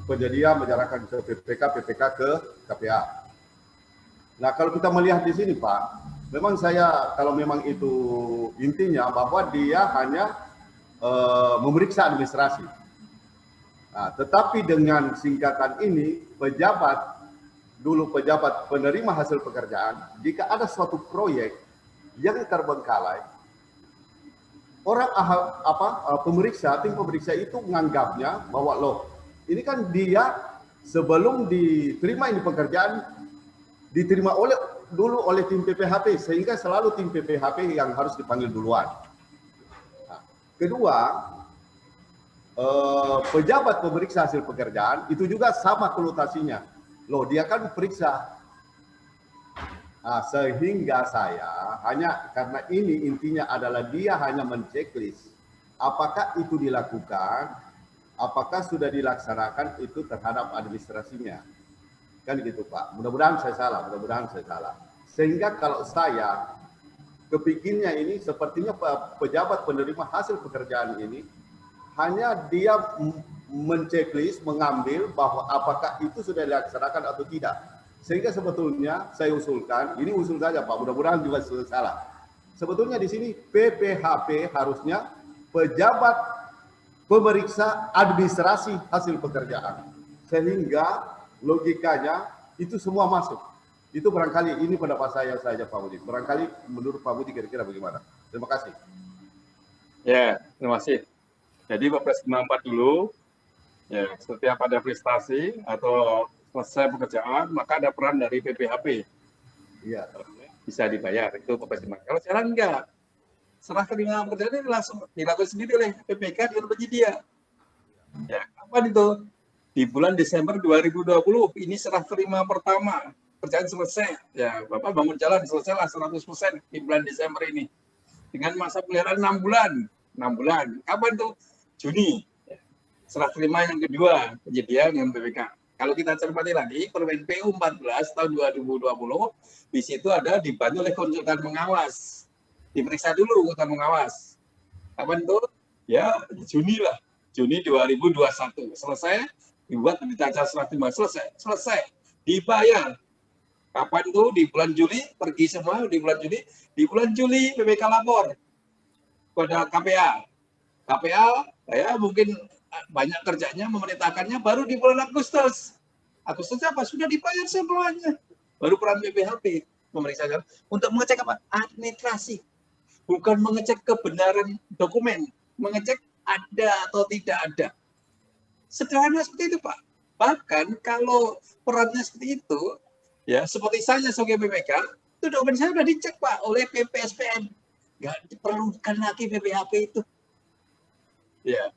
penyedia menyerahkan ke PPK ke KPA. Nah, kalau kita melihat di sini, Pak, memang kalau memang itu intinya bahwa dia hanya memeriksa administrasi. Nah, tetapi dengan singkatan ini, pejabat penerima hasil pekerjaan, jika ada suatu proyek yang terbengkalai, tim pemeriksa itu menganggapnya bahwa ini kan dia sebelum diterima ini pekerjaan diterima dulu oleh tim PPHP, sehingga selalu tim PPHP yang harus dipanggil duluan. Nah, kedua, pejabat pemeriksa hasil pekerjaan itu juga sama konotasinya. Dia kan periksa. Nah, sehingga saya hanya karena ini intinya adalah dia hanya menceklis apakah itu dilakukan, apakah sudah dilaksanakan itu terhadap administrasinya. Kan gitu, Pak. Mudah-mudahan saya salah, Sehingga kalau saya kepikirnya ini sepertinya pejabat penerima hasil pekerjaan ini hanya dia menceklis, mengambil bahwa apakah itu sudah dilaksanakan atau tidak. Sehingga sebetulnya saya usulkan, ini usul saja Pak, mudah-mudahan juga salah. Sebetulnya di sini PPHP harusnya pejabat pemeriksa administrasi hasil pekerjaan. Sehingga logikanya itu semua masuk. Itu barangkali ini pendapat saya saja Pak Budi. Barangkali menurut Pak Budi kira-kira bagaimana? Terima kasih. Ya, terima kasih. Jadi Perpres 54 dulu, ya, setiap ada prestasi atau selesai pekerjaan, maka ada peran dari PPHP. Iya. Bisa dibayar, itu Perpres 54. Kalau sekarang enggak. Serah terima pekerjaan ini langsung dilakukan sendiri oleh PPK dengan penyedia. Ya, kapan itu? Di bulan Desember 2020, ini serah terima pertama. Pekerjaan selesai. Ya, Bapak bangun jalan selesailah 100% di bulan Desember ini. Dengan masa pemeliharaan 6 bulan. 6 bulan. Kapan itu? Juni. Serah terima yang kedua, penyedia dengan PPK. Kalau kita cermati lagi, Permen PU 14 tahun 2020, di situ ada dibantu oleh konsultan pengawas. Diperiksa dulu konsultan pengawas. Kapan itu? Ya, Juni lah. Juni 2021. Selesai, dibuat berita acara serah terima. Selesai. Dibayar. Kapan itu? Di bulan Juli, pergi semua di bulan Juli. Di bulan Juli, PPK lapor kepada KPA. KPA, ya mungkin banyak kerjanya, memerintahkannya baru di bulan Agustus. Agustus apa? Sudah dibayar semuanya. Baru peran PPHP memeriksakan untuk mengecek apa? Administrasi. Bukan mengecek kebenaran dokumen, mengecek ada atau tidak ada. Sederhana seperti itu, Pak. Bahkan kalau perannya seperti itu, ya seperti saya sebagai PPK, itu dokumen saya sudah dicek, Pak, oleh PPSPM. Nggak diperlukan lagi PPHP itu. Ya.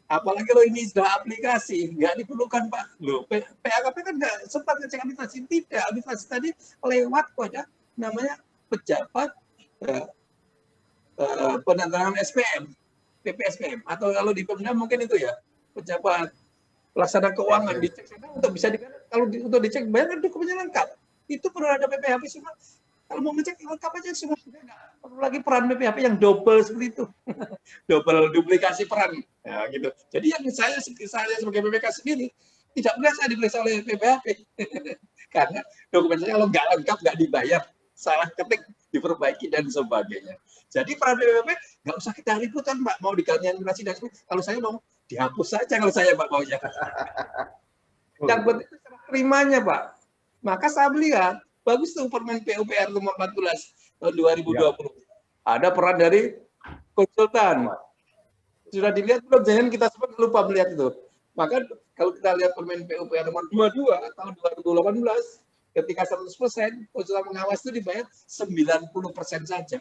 Apalagi kalau ini sudah aplikasi, nggak diperlukan, Pak. Loh, PHP kan nggak sempat ngecek administrasi. Tidak, administrasi tadi lewat pada namanya pejabat penandatanganan SPM, PPSPM. Atau kalau di Pemda mungkin itu ya, pejabat pelaksana keuangan dicek sana untuk bisa kalau untuk dicek bayar kan dokumennya lengkap. Itu perlu ada PPHP semua. Kalau mau ngecek lengkap aja semua, nggak perlu lagi peran PPHP yang double seperti itu. Double duplikasi peran. Ya, gitu. Jadi yang saya sebagai PPK sendiri tidak pernah saya diperiksa oleh PPHP. Karena dokumen saya kalau nggak lengkap, nggak dibayar, salah ketik, diperbaiki dan sebagainya. Jadi peran PPHP nggak usah kita ributkan, Pak. Mau diganti administrasi dan sebagainya. Kalau saya mau dihapus saja kalau saya, Pak, maunya. Yang penting serah terimanya, Pak. Maka saya melihat bagus tuh Permen PUPR nomor 14 tahun 2020. Ya. Ada peran dari konsultan. Sudah dilihat belum? Jangan kita sempat lupa melihat itu. Maka kalau kita lihat Permen PUPR nomor 22 tahun 2018, ketika 100% konsultan pengawas itu dibayar 90% saja.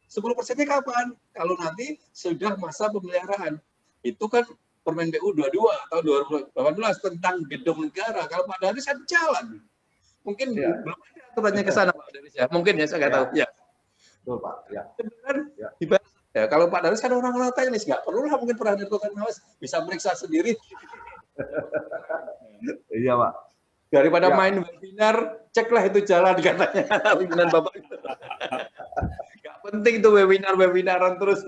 10%-nya kapan? Kalau nanti sudah masa pemeliharaan. Itu kan Permen PU 22 tahun 2018 tentang gedung negara. Kalau Pak Daris kan jalan. Mungkin belum ada aturannya ke sana, Pak Daris ya. Mungkin ya, saya nggak tahu. Ya. Betul, Pak. Ya. Ya, kalau Pak Daris kan orang-orang teknis, nggak perlu lah mungkin peran konsultan pengawas, bisa meriksa sendiri. Iya, Pak. Daripada main webinar, ceklah itu jalan katanya. Webinar Bapak itu. Nggak penting tuh webinaran terus.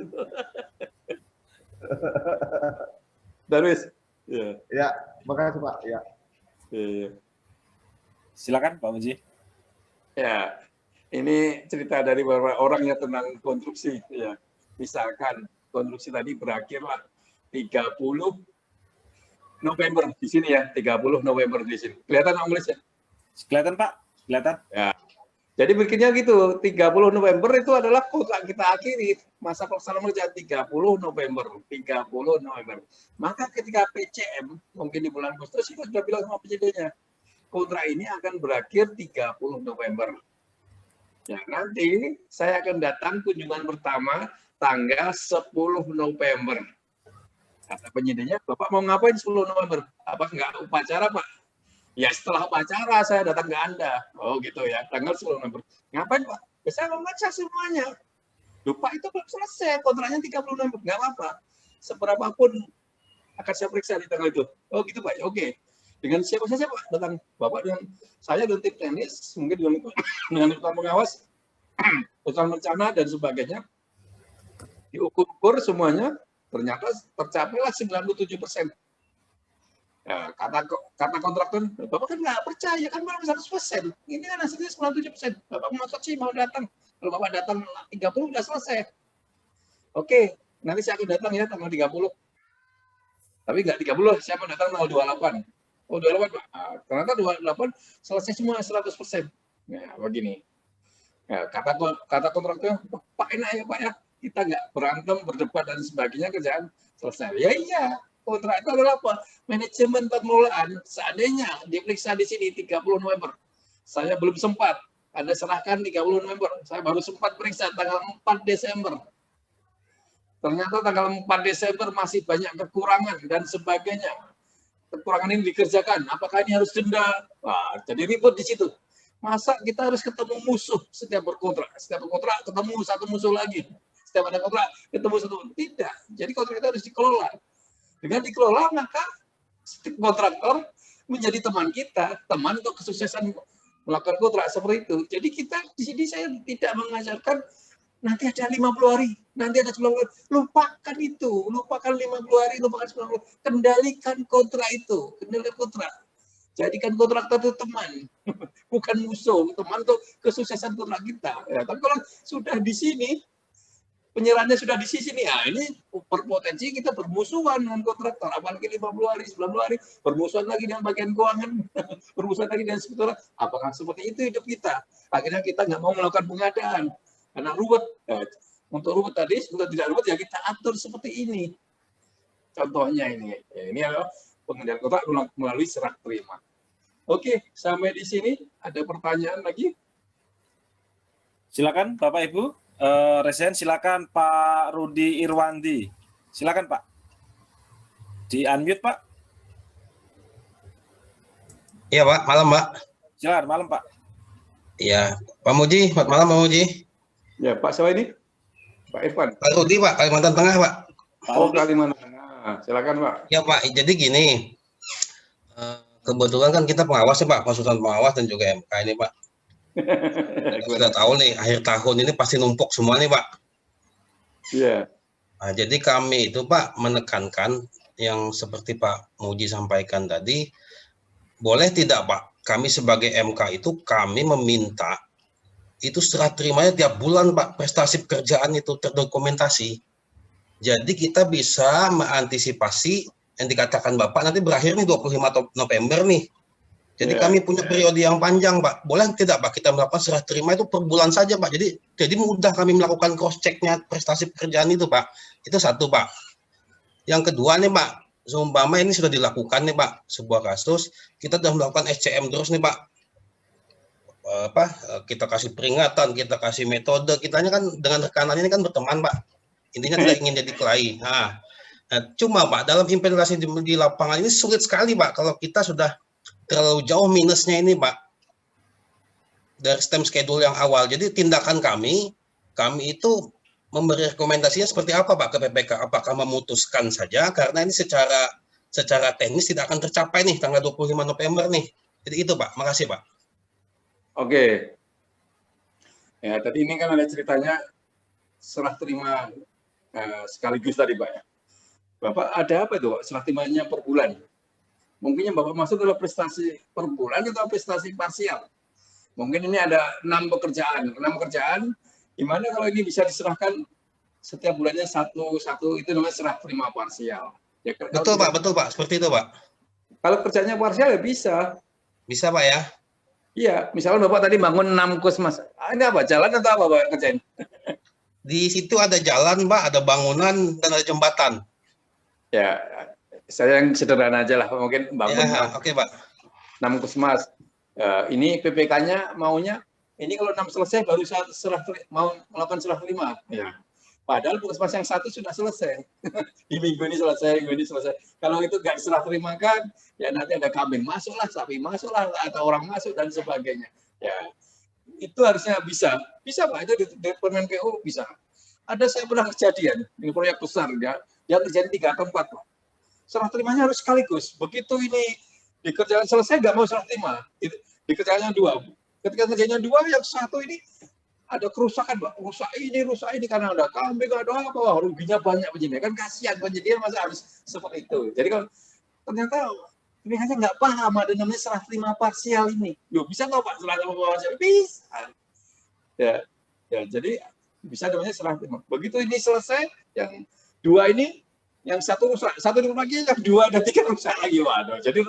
Darwis. Ya. Ya, makasih Pak. Ya. Silakan Pak Muji. Ya, ini cerita dari beberapa orang yang tentang konstruksi. Ya, misalkan konstruksi tadi berakhirlah 30 November di sini ya, 30 November di sini. Kelihatan Pak Mulis ya? Kelihatan Pak, kelihatan. Ya. Jadi bikinnya gitu, 30 November itu adalah kontrak kita akhiri, masa pelaksanaan kerja 30 November. Maka ketika PCM, mungkin di bulan Agustus, kita sudah bilang sama penyedianya, kontrak ini akan berakhir 30 November. Ya, nanti saya akan datang kunjungan pertama tanggal 10 November. Kata penyedianya, Bapak mau ngapain 10 November? Apa enggak upacara, Pak? Ya setelah upacara saya datang ke Anda. Oh gitu ya, tanggal 10 November. Ngapain Pak? Ya, saya membaca semuanya. Lupa itu belum selesai, kontraknya 30 November. Nggak apa-apa. Seberapapun akan saya periksa di tanggal itu. Oh gitu Pak, oke. Dengan siapa saja Pak? Datang Bapak dengan saya dan tim teknis, mungkin dengan tim pengawas, usaha rencana dan sebagainya. Diukur semuanya, ternyata tercapailah 97%. Ya, kata kontraktor, Bapak kan nggak percaya, kan baru 100%. Ini kan hasilnya 97%. Bapak maksud sih mau datang. Kalau Bapak datang 30, udah selesai. Oke, nanti saya akan datang ya tanggal 30. Tapi nggak 30, saya mau datang tanggal 28. Oh, 28, Pak. Ternyata 28 selesai semua 100%. Nah, begini. Ya, kata kontraktor, Pak enak ya Pak ya, kita nggak berantem, berdebat dan sebagainya, kerjaan selesai. Ya iya, kontrak itu adalah apa? Manajemen pengelolaan. Seandainya diperiksa di sini 30 November, saya belum sempat, Anda serahkan 30 November, saya baru sempat periksa tanggal 4 Desember. Ternyata tanggal 4 Desember masih banyak kekurangan dan sebagainya. Kekurangan ini dikerjakan, apakah ini harus denda? Wah, jadi ribut di situ. Masa kita harus ketemu musuh setiap berkontrak? Setiap berkontrak ketemu satu musuh lagi. Setiap ada kontrak ketemu satu. Tidak. Jadi kontrak itu harus dikelola. Dengan dikelola maka kontraktor menjadi teman kita, teman untuk kesuksesan melakukan kontrak seperti itu. Jadi kita di sini saya tidak mengajarkan nanti ada 50 hari, nanti ada 90 hari. Lupakan itu, lupakan 50 hari, lupakan 90 hari. Kendalikan kontrak itu, kendalikan kontrak. Jadikan kontraktor itu teman, bukan musuh, teman untuk kesuksesan kontrak kita. Ya, tapi kalau sudah di sini, penyerahannya sudah di sini, ya ini berpotensi kita bermusuhan dengan kontraktor. Apalagi 50 hari, 90 hari, bermusuhan lagi dengan bagian keuangan, bermusuhan lagi dengan sekretariat. Apakah seperti itu hidup kita? Akhirnya kita nggak mau melakukan pengadaan. Karena ruwet. Ya, untuk ruwet tadi, untuk tidak ruwet ya kita atur seperti ini. Contohnya ini. Ya, ini adalah pengendalian kontrak melalui serah terima. Oke, sampai di sini ada pertanyaan lagi? Silakan Bapak Ibu. Resen silakan Pak Rudi Irwandi. Silakan Pak. Di unmute Pak. Iya Pak, malam Pak. Silakan malam Pak. Iya, Pak Muji, selamat malam Pak Muji. Ya, Pak siapa ini? Pak Irfan. Pak Rudi Pak, Kalimantan Tengah Pak. Oh, Kalimantan Tengah. Silakan Pak. Ya Pak, jadi gini. Kebetulan kan kita pengawas ya Pak, konsultan pengawas dan juga MK ini Pak. Kita tahu nih, akhir tahun ini pasti numpuk semua nih Pak. Iya. Nah, jadi kami itu Pak menekankan yang seperti Pak Muji sampaikan tadi, boleh tidak Pak, kami sebagai MK itu kami meminta itu serah terimanya tiap bulan Pak, prestasi pekerjaan itu terdokumentasi. Jadi kita bisa mengantisipasi yang dikatakan Bapak nanti berakhir nih 25 November nih. Jadi kami punya periode yang panjang Pak. Boleh tidak Pak kita melakukan serah terima itu per bulan saja Pak. Jadi mudah kami melakukan cross check-nya prestasi pekerjaan itu Pak. Itu satu Pak. Yang kedua nih Pak, seumpama ini sudah dilakukan nih Pak, sebuah kasus, kita sudah melakukan SCM terus nih Pak. Kita kasih peringatan, kita kasih metode, kitanya kan dengan rekanan ini kan berteman Pak. Intinya tidak ingin jadi kelahi. Nah, cuma Pak, dalam implementasi di lapangan ini sulit sekali Pak, kalau kita sudah terlalu jauh minusnya ini Pak, dari sistem schedule yang awal. Jadi tindakan kami itu memberi rekomendasinya seperti apa Pak ke PPK? Apakah memutuskan saja, karena ini secara teknis tidak akan tercapai nih tanggal 25 November nih. Jadi itu Pak, makasih Pak. Oke. Ya, tadi ini kan ada ceritanya serah terima sekaligus tadi Pak ya. Bapak ada apa itu Pak, serah terimanya per bulan? Mungkin yang Bapak maksud adalah prestasi per bulan atau prestasi parsial. Mungkin ini ada 6 pekerjaan, gimana kalau ini bisa diserahkan setiap bulannya satu itu namanya serah terima parsial. Ya, betul Pak, seperti itu Pak. Kalau kerjanya parsial ya bisa. Bisa Pak ya? Iya, misalnya Bapak tadi bangun 6 Kusmas. Ini apa, jalan atau apa Bapak kerjain? Di situ ada jalan Pak, ada bangunan, dan ada jembatan. Ya, saya yang sederhana aja lah, mungkin bangun. Ya, oke Pak. 6 Kusmas. Ini PPK-nya maunya, ini kalau 6 selesai baru mau melakukan serah terima. Ya. Padahal Puskesmas yang 1 sudah selesai. Di minggu ini selesai. Kalau itu nggak serah terimakan, ya nanti ada kambing masuklah, sapi masuklah, atau orang masuk dan sebagainya. Ya, itu harusnya bisa Pak, itu di Permen PU bisa. Ada saya pernah kejadian ini proyek besar dia terjadi 3 tempat Pak. Serah terimanya harus sekaligus. Begitu ini dikerjakan selesai nggak mau serah terima, dikerjakan 2. Ketika kerjanya 2, yang 1 ini ada kerusakan Pak, rusak ini karena ada kambing, ada apa, wah, ruginya banyak begini, kan kasihan penyedia masa harus seperti itu. Jadi kalau ternyata ini hanya nggak paham ada namanya serah terima parsial ini. Loh, bisa nggak Pak serah terima parsial? Bisa. Ya, jadi bisa namanya serah terima. Begitu ini selesai, yang 2 ini, yang 1 rusak, 1 rusak lagi, yang 2 dan 3 rusak lagi. Waduh, jadi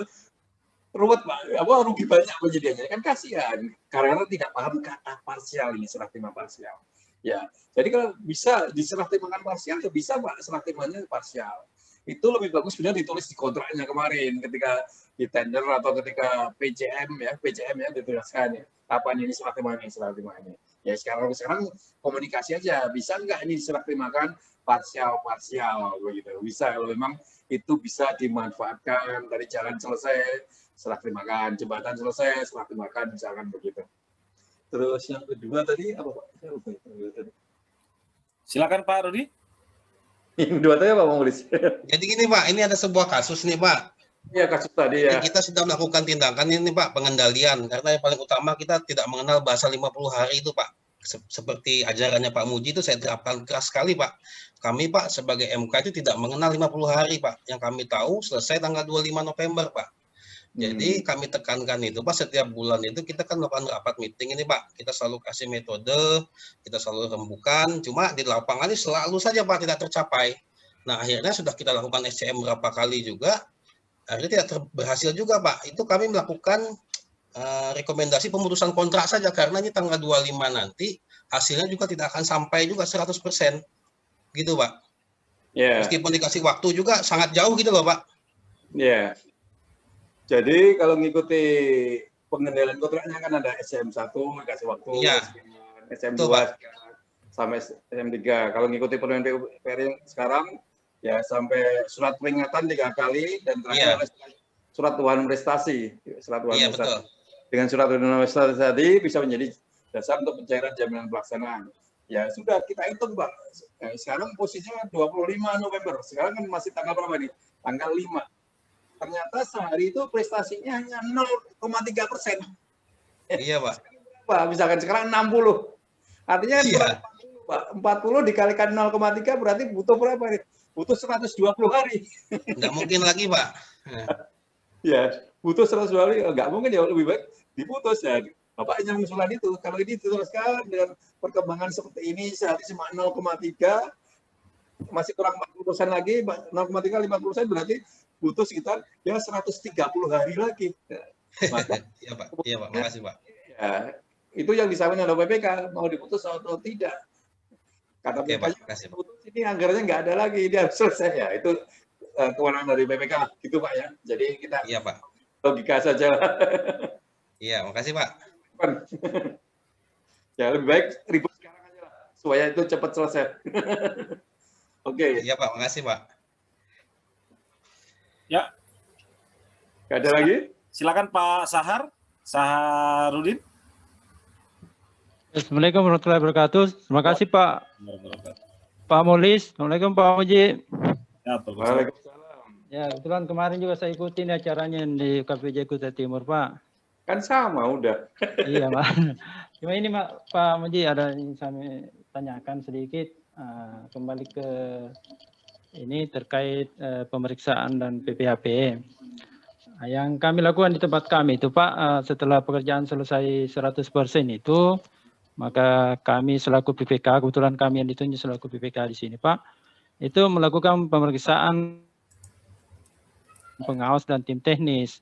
ruwet Pak, apa rugi banyak penjadiannya kan kasihan karena tidak paham kata parsial ini, serah terima parsial. Ya, jadi kalau bisa diserah terimakan parsial ya bisa Pak, serah terimanya parsial. Itu lebih bagus sebenarnya ditulis di kontraknya kemarin ketika di tender atau ketika PCM ya dituliskan ya kapan ini serah terima ini. Ya sekarang komunikasi aja, bisa nggak ini diserah terimakan parsial begitu. Bisa kalau memang itu bisa dimanfaatkan dari jalan selesai serah terimakan, jembatan selesai serah terimakan, misalkan begitu. Terus yang kedua tadi apa Pak? Saya lupa. Silakan Pak Rudi. Yang kedua tadi apa Pak Mulis? Jadi gini Pak, ini ada sebuah kasus nih Pak. Iya kasus tadi ya. Jadi kita sudah melakukan tindakan ini Pak, pengendalian. Karena yang paling utama kita tidak mengenal bahasa 50 hari itu Pak. Seperti ajarannya Pak Muji itu saya terapkan keras sekali Pak. Kami Pak sebagai MK itu tidak mengenal 50 hari Pak. Yang kami tahu selesai tanggal 25 November Pak. Jadi kami tekankan itu Pak, setiap bulan itu kita kan melakukan rapat meeting ini Pak. Kita selalu kasih metode, kita selalu rembukan. Cuma di lapangan ini selalu saja Pak tidak tercapai. Nah akhirnya sudah kita lakukan SCM berapa kali juga, akhirnya tidak berhasil juga Pak. Itu kami melakukan rekomendasi pemutusan kontrak saja karena ini tanggal 25 nanti hasilnya juga tidak akan sampai juga 100%. Gitu Pak. Yeah. Meskipun dikasih waktu juga sangat jauh gitu loh Pak. Iya. Yeah. Jadi kalau ngikuti pengendalian kontraknya kan ada SM1 kasih waktu, yeah. SM2 sampai SM3. Kalau ngikuti permen PUPR yang sekarang ya sampai surat peringatan 3 kali dan terakhir surat tuhan prestasi. Surat tuhan prestasi. Betul. Dengan surat tuhan prestasi tadi bisa menjadi dasar untuk pencairan jaminan pelaksanaan. Ya sudah kita hitung Pak. Sekarang posisinya 25 November. Sekarang kan masih tanggal berapa nih? Tanggal 5. Ternyata sehari itu prestasinya hanya 0,3%. Iya Pak. Pak, misalkan sekarang 60. Artinya kan 40 Pak. 40 dikalikan 0,3 berarti butuh berapa nih? Butuh 120 hari. Nggak mungkin lagi Pak. Ya, butuh 120 hari. Nggak mungkin ya, lebih baik diputus ya. Bapak hanya mengusulkan itu. Kalau ini diteruskan dengan perkembangan seperti ini sehari cuma 0,3 masih kurang 40% lagi, 0,3 50% berarti butuh sekitar ya 130 hari lagi. Maka, iya Pak, makasih Pak. Ya, itu yang disampaikan oleh PPK, mau diputus atau tidak. Kata PPK, putus ini anggarannya nggak ada lagi, dia harus selesai ya. Itu kewenangan dari PPK, gitu Pak ya. Jadi kita Pak. Logika saja. Iya, makasih Pak. Ya lebih baik ribut sekarang aja lah, supaya itu cepat selesai. Oke. Iya Pak, makasih Pak. Ya. Gak ada lagi? Silakan Pak Saharudin. Assalamualaikum warahmatullahi wabarakatuh. Terima kasih Pak Mulis. Assalamualaikum Pak Muji. Ya, Waalaikumsalam. Ya, kebetulan kemarin juga saya ikutin acaranya di KPJ Kutai Timur Pak. Kan sama udah. Iya Pak. Cuma ini Pak Muji ada yang saya tanyakan sedikit kembali ke ini terkait pemeriksaan dan PPHP. Yang kami lakukan di tempat kami itu Pak, setelah pekerjaan selesai 100% itu, maka kami selaku PPK, kebetulan kami yang ditunjuk selaku PPK di sini Pak, itu melakukan pemeriksaan pengawas dan tim teknis.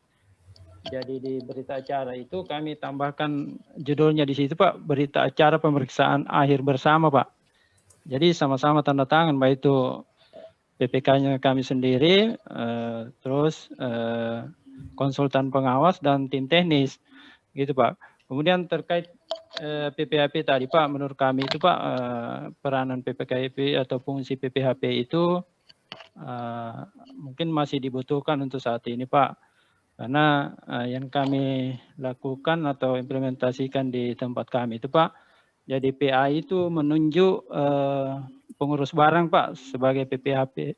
Jadi di berita acara itu kami tambahkan judulnya di situ Pak, berita acara pemeriksaan akhir bersama Pak. Jadi sama-sama tanda tangan, baik itu PPK-nya kami sendiri, terus konsultan pengawas dan tim teknis, gitu Pak. Kemudian terkait PPHP tadi Pak, menurut kami itu Pak, peranan PPKP atau fungsi PPHP itu mungkin masih dibutuhkan untuk saat ini Pak. Karena yang kami lakukan atau implementasikan di tempat kami itu Pak, jadi PA itu menunjuk pengurus barang Pak sebagai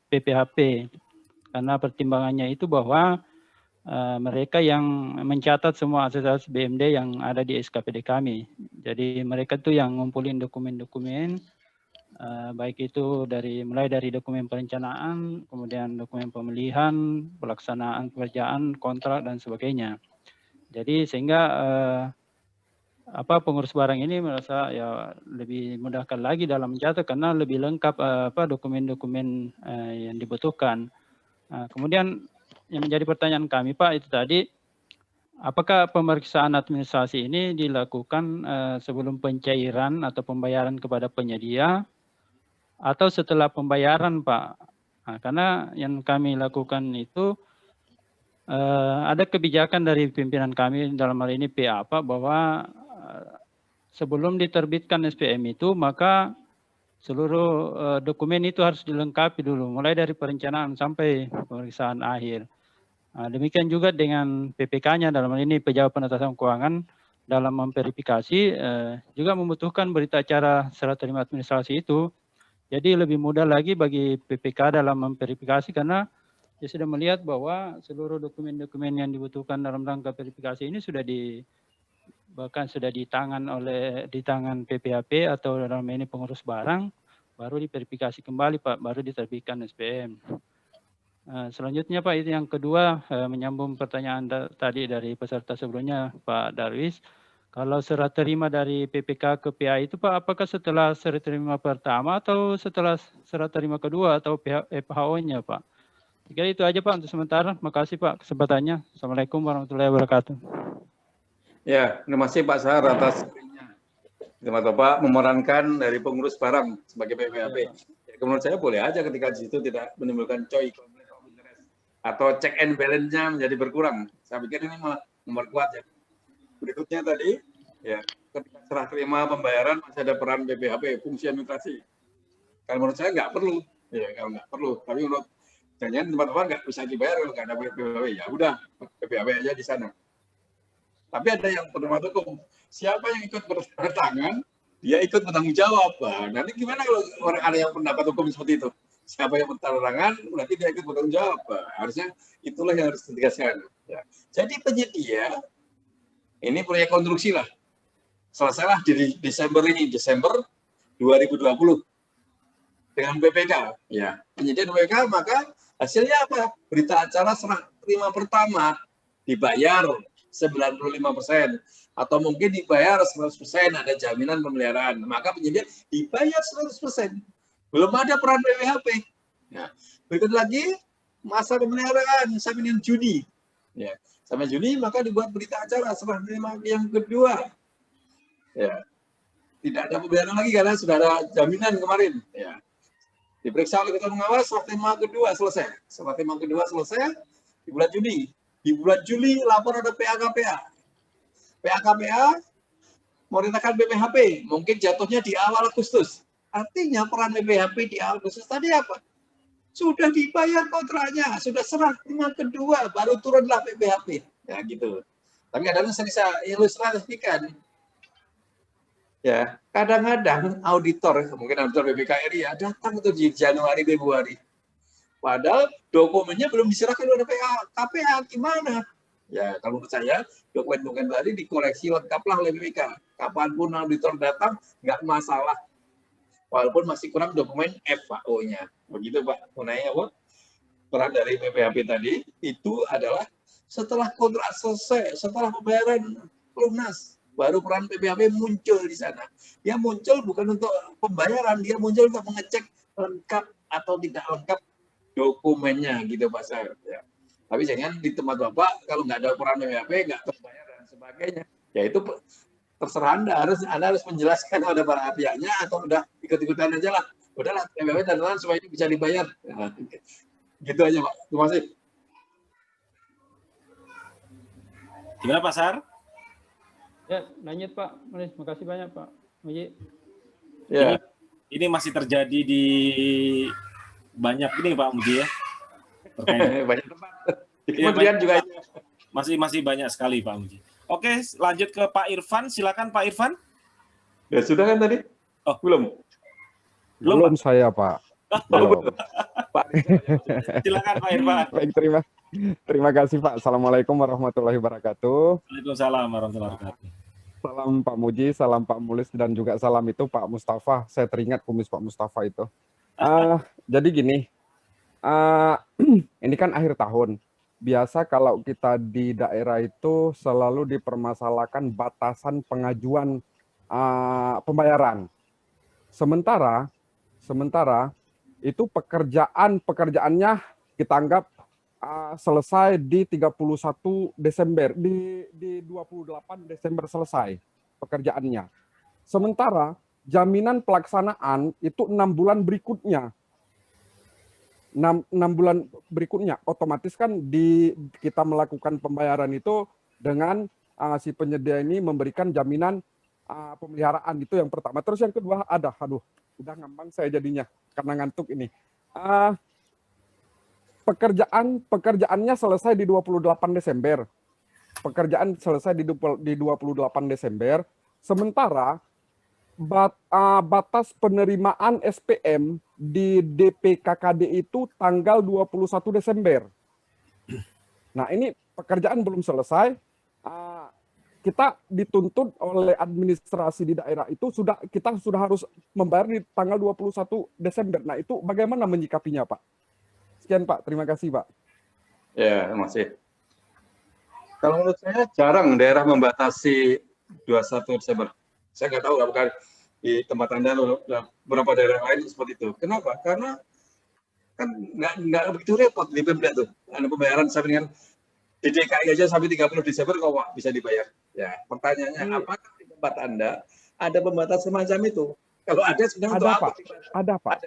PPHP. Karena pertimbangannya itu bahwa mereka yang mencatat semua aset BMD yang ada di SKPD kami. Jadi mereka itu yang ngumpulin dokumen-dokumen, baik itu mulai dari dokumen perencanaan, kemudian dokumen pemilihan, pelaksanaan pekerjaan, kontrak dan sebagainya. Jadi sehingga pengurus barang ini merasa ya lebih mudahkan lagi dalam mencatat karena lebih lengkap dokumen-dokumen yang dibutuhkan. Kemudian yang menjadi pertanyaan kami Pak itu tadi apakah pemeriksaan administrasi ini dilakukan sebelum pencairan atau pembayaran kepada penyedia atau setelah pembayaran, Pak? Nah, karena yang kami lakukan itu ada kebijakan dari pimpinan kami dalam hal ini PA, Pak, bahwa sebelum diterbitkan SPM itu maka seluruh dokumen itu harus dilengkapi dulu, mulai dari perencanaan sampai pemeriksaan akhir. Demikian juga dengan PPK-nya, dalam hal ini Pejabat Penatasan Keuangan, dalam memverifikasi juga membutuhkan berita acara serah terima administrasi itu. Jadi lebih mudah lagi bagi PPK dalam memverifikasi karena dia sudah melihat bahwa seluruh dokumen-dokumen yang dibutuhkan dalam rangka verifikasi ini sudah bahkan sudah di tangan PPHP atau dalam ini pengurus barang, baru diverifikasi kembali, Pak, baru diterbitkan SPM. Selanjutnya, Pak, itu yang kedua, menyambung pertanyaan tadi dari peserta sebelumnya, Pak Darwis. Kalau serah terima dari PPK ke PA itu, Pak, apakah setelah serah terima pertama atau setelah serah terima kedua atau FHO-nya, Pak? Jadi itu aja, Pak, untuk sementara. Makasih, Pak, kesempatannya. Assalamualaikum warahmatullahi wabarakatuh. Ya, terima kasih Pak Sahar atas terima Bapak memerankan dari pengurus barang sebagai PPHP. Ya, menurut saya boleh aja ketika di situ tidak menimbulkan COI atau check and balance-nya menjadi berkurang. Saya pikir ini malah memperkuat ya. Berikutnya tadi, ya, ketika serah terima pembayaran masih ada peran PPHP, fungsi administrasi. Kalau menurut saya nggak perlu, ya kalau nggak perlu. Tapi menurut jangan teman-teman nggak bisa dibayar kalau nggak ada PPHP, ya udah PPHP aja di sana. Tapi ada yang pendapat hukum, siapa yang ikut bertangan, dia ikut bertanggung jawab. Nah, nanti gimana kalau orang ada yang pendapat hukum seperti itu? Siapa yang bertangan, berarti dia ikut bertanggung jawab. Nah, harusnya itulah yang harus ditegaskan. Ya. Jadi penyedia ini proyek konstruksi lah. Selesailah di Desember 2020 dengan BPK. Ya, penyedia BPK, maka hasilnya apa? Berita acara serah terima pertama dibayar 95%, atau mungkin dibayar 100%, ada jaminan pemeliharaan. Maka penyedia dibayar 100%. Belum ada peran PPHP. Ya. Berikut lagi masa pemeliharaan sampai dengan Juni. Ya. Sampai Juni maka dibuat berita acara serah terima yang kedua. Ya. Tidak ada pembayaran lagi karena sudah ada jaminan kemarin. Ya. Diperiksa oleh ketua pengawas, serah terima kedua selesai. Serah terima kedua selesai di bulan Juni. Di bulan Juli lapor ada PAKPA. PAKPA mau dinyatakan BPHP, mungkin jatuhnya di awal Agustus. Artinya peran BPHP di awal Agustus tadi apa? Sudah dibayar kontraknya, sudah serah terima kedua, baru turunlah PPHP. Ya gitu. Tapi kadang-kadang saya bisa ilustrasikan. Ya, kadang-kadang auditor, mungkin auditor BPKRI ya, datang itu di Januari, Februari. Padahal dokumennya belum diserahkan oleh KPA, gimana? Ya, kalau menurut saya, dokumen-dokumen tadi dikoreksi lengkaplah oleh BPK. Kapanpun auditor datang, nggak masalah. Walaupun masih kurang dokumen FAO-nya. Begitu Pak, mengenai apa? Peran dari PPHP tadi, itu adalah setelah kontrak selesai, setelah pembayaran lunas, baru peran PPHP muncul di sana. Dia muncul bukan untuk pembayaran, dia muncul untuk mengecek lengkap atau tidak lengkap dokumennya gitu Pak Sar. Ya. Tapi jangan di tempat Bapak kalau nggak ada peran PPHP nggak terbayar dan sebagainya. Ya itu terserah Anda harus menjelaskan pada para pihaknya atau udah ikut-ikutan aja lah. Udahlah PPHP dan supaya ini bisa dibayar. Ya, gitu aja Pak. Terima kasih. Gimana Pak Sar? Ya, lanjut Pak. Terima kasih banyak Pak Muji. Ya. Ini masih terjadi di banyak ini Pak Muji ya. Banyak tempat. Di kementerian juga itu. Masih banyak sekali Pak Muji. Oke, lanjut ke Pak Irfan. Silakan Pak Irfan. Ya sudah kan tadi? Oh, belum saya Pak. Belum. Pak. Silakan Pak Irfan. Baik, terima kasih Pak. Assalamualaikum warahmatullahi wabarakatuh. Waalaikumsalam warahmatullahi wabarakatuh. Salam Pak Muji, salam Pak Mulis, dan juga salam itu Pak Mustafa. Saya teringat kumis Pak Mustafa itu. Jadi gini, ini kan akhir tahun. Biasa kalau kita di daerah itu selalu dipermasalahkan batasan pengajuan pembayaran. Sementara itu pekerjaannya kita anggap selesai di 31 Desember, di 28 Desember selesai pekerjaannya. Sementara jaminan pelaksanaan itu 6 bulan berikutnya. 6 bulan berikutnya, otomatis kan kita melakukan pembayaran itu dengan si penyedia ini memberikan jaminan pemeliharaan, itu yang pertama. Terus yang kedua udah ngambang saya jadinya karena ngantuk ini. Pekerjaannya selesai di 28 Desember. Pekerjaan selesai di 28 Desember. Sementara batas penerimaan SPM di DPKKD itu tanggal 21 Desember. Nah, ini pekerjaan belum selesai. Kita dituntut oleh administrasi di daerah itu kita sudah harus membayar di tanggal 21 Desember. Nah, itu bagaimana menyikapinya, Pak? Sekian, Pak. Terima kasih, Pak. Ya, terima kasih. Kalau menurut saya jarang daerah membatasi 21 Desember. Saya nggak tahu apakah di tempat Anda beberapa daerah lain seperti itu. Kenapa? Karena kan nggak begitu repot di Pemda tuh. Ada pembayaran sampai dengan di DKI aja sampai 30 Desember kok bisa dibayar. Ya, pertanyaannya apakah di tempat Anda ada pembatasan semacam itu? Kalau ada sebenarnya untuk apa? Ada, Pak.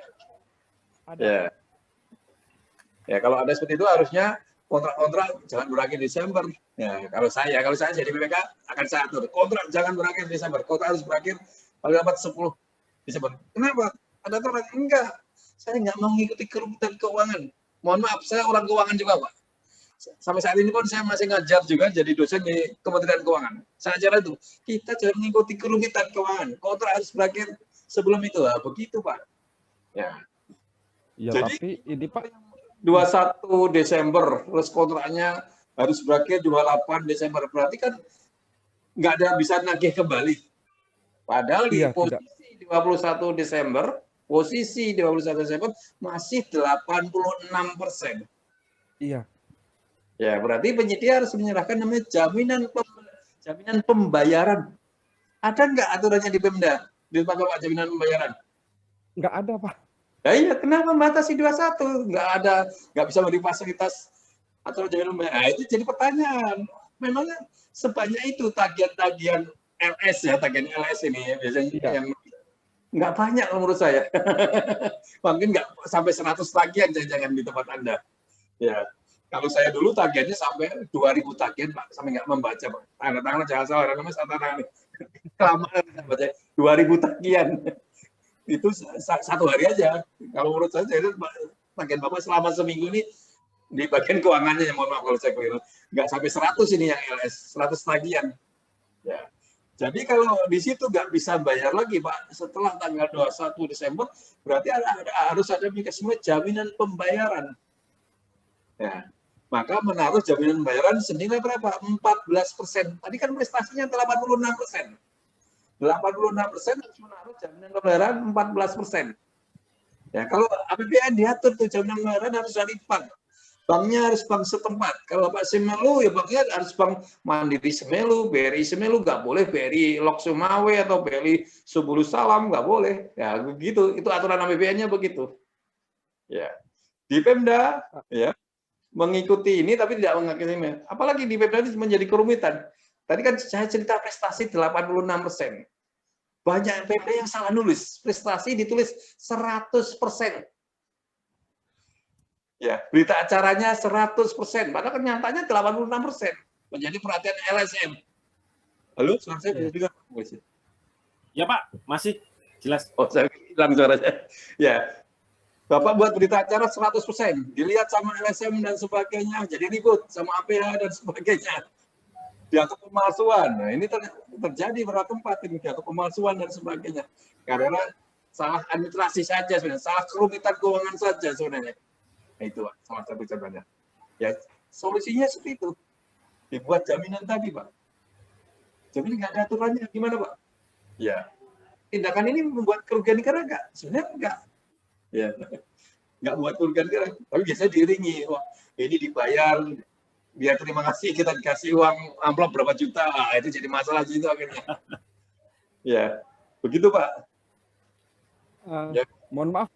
Ada. Ya. Ya, kalau ada seperti itu harusnya kontrak-kontrak jangan berakhir Desember. Ya, kalau saya jadi BPK akan saya atur. Kontrak jangan berakhir Desember. Kontrak harus berakhir paling lambat 10 Desember. Kenapa? Ada aturan? Enggak. Saya nggak mau mengikuti kerumitan keuangan. Mohon maaf, saya orang keuangan juga, Pak. Sampai saat ini pun saya masih ngajar juga jadi dosen di Kementerian Keuangan. Saya ajar itu, kita jangan mengikuti kerumitan keuangan. Kontrak harus berakhir sebelum itu. Begitu, Pak. Ya. Ya, jadi, tapi ini, Pak, 21 Desember, terus kontraknya harus berakhir 28 Desember. Berarti kan nggak ada bisa nagih kembali. Padahal di posisi 21 Desember, masih 86%. Iya. Ya, berarti penyedia harus menyerahkan namanya jaminan pembayaran. Ada nggak aturannya di Pemda? Di Pak jaminan pembayaran? Nggak ada, Pak. Ya iya, kenapa membatasi 21? Nggak bisa memberi fasilitas atau jaminan pembayaran. Nah, itu jadi pertanyaan. Memangnya sebanyak itu tagihan-tagihan LS ya, tagihan LS ini biasanya yang nggak banyak menurut saya. Mungkin nggak sampai 100 tagihan jangan di tempat Anda. Ya, kalau saya dulu tagihannya sampai 2000 tagihan, Pak, sampai nggak membaca, Pak. Tanda tangan jangan salah, namanya tanda tangan. Kelamaan baca 2000 tagihan. Itu satu hari aja. Kalau menurut saya itu bagian Bapak selama seminggu ini di bagian keuangannya, ya mohon maaf kalau saya keliru, nggak sampai 100 ini yang LS, 100 tagihan. Ya. Jadi kalau di situ nggak bisa bayar lagi, Pak, setelah tanggal 21 Desember, berarti harus ada mekanisme jaminan pembayaran. Ya. Maka menaruh jaminan pembayaran senilai berapa? 14%. Tadi kan prestasinya 86%. 86% harus menaruh jaminan pembayaran 14%. Ya, kalau APBN diatur tuh jaminan pembayaran harus dari bank. Banknya harus bank setempat. Kalau Pak Semelu, ya banknya harus bank Mandiri Semelu, BRI Semelu, nggak boleh BRI Lok Sumawe atau BRI Subulu Salam, nggak boleh. Ya, begitu. Itu aturan APBN-nya begitu. Ya, di Pemda, ya, mengikuti ini tapi tidak mengikuti. Apalagi di Pemda ini menjadi kerumitan. Tadi kan saya cerita prestasi 86%. Banyak Pemda yang salah nulis. Prestasi ditulis 100%. Ya, berita acaranya 100%. Padahal kenyataannya 86%. Menjadi perhatian LSM. Halo, suara saya bisa juga? Ya, Pak. Masih jelas. Oh, saya hilang suaranya. Ya. Bapak buat berita acara 100%. Dilihat sama LSM dan sebagainya. Jadi ribut sama APH dan sebagainya. Dianggap pemalsuan. Nah, ini terjadi beberapa tempat ini dianggap pemalsuan dan sebagainya. Karena salah administrasi saja sebenarnya, salah kerumitan keuangan saja sebenarnya. Nah, itu salah satu contohnya. Ya, solusinya seperti itu. Dibuat jaminan tadi, Pak. Jaminan nggak ada aturannya, gimana, Pak? Ya, tindakan ini membuat kerugian negara nggak? Sebenarnya nggak. Ya, nggak buat kerugian negara. Tapi biasanya diiringi, wah, ini dibayar. Biar terima kasih kita dikasih uang amplop berapa juta, itu jadi masalah gitu akhirnya. Ya, begitu Pak. Ya. Mohon maaf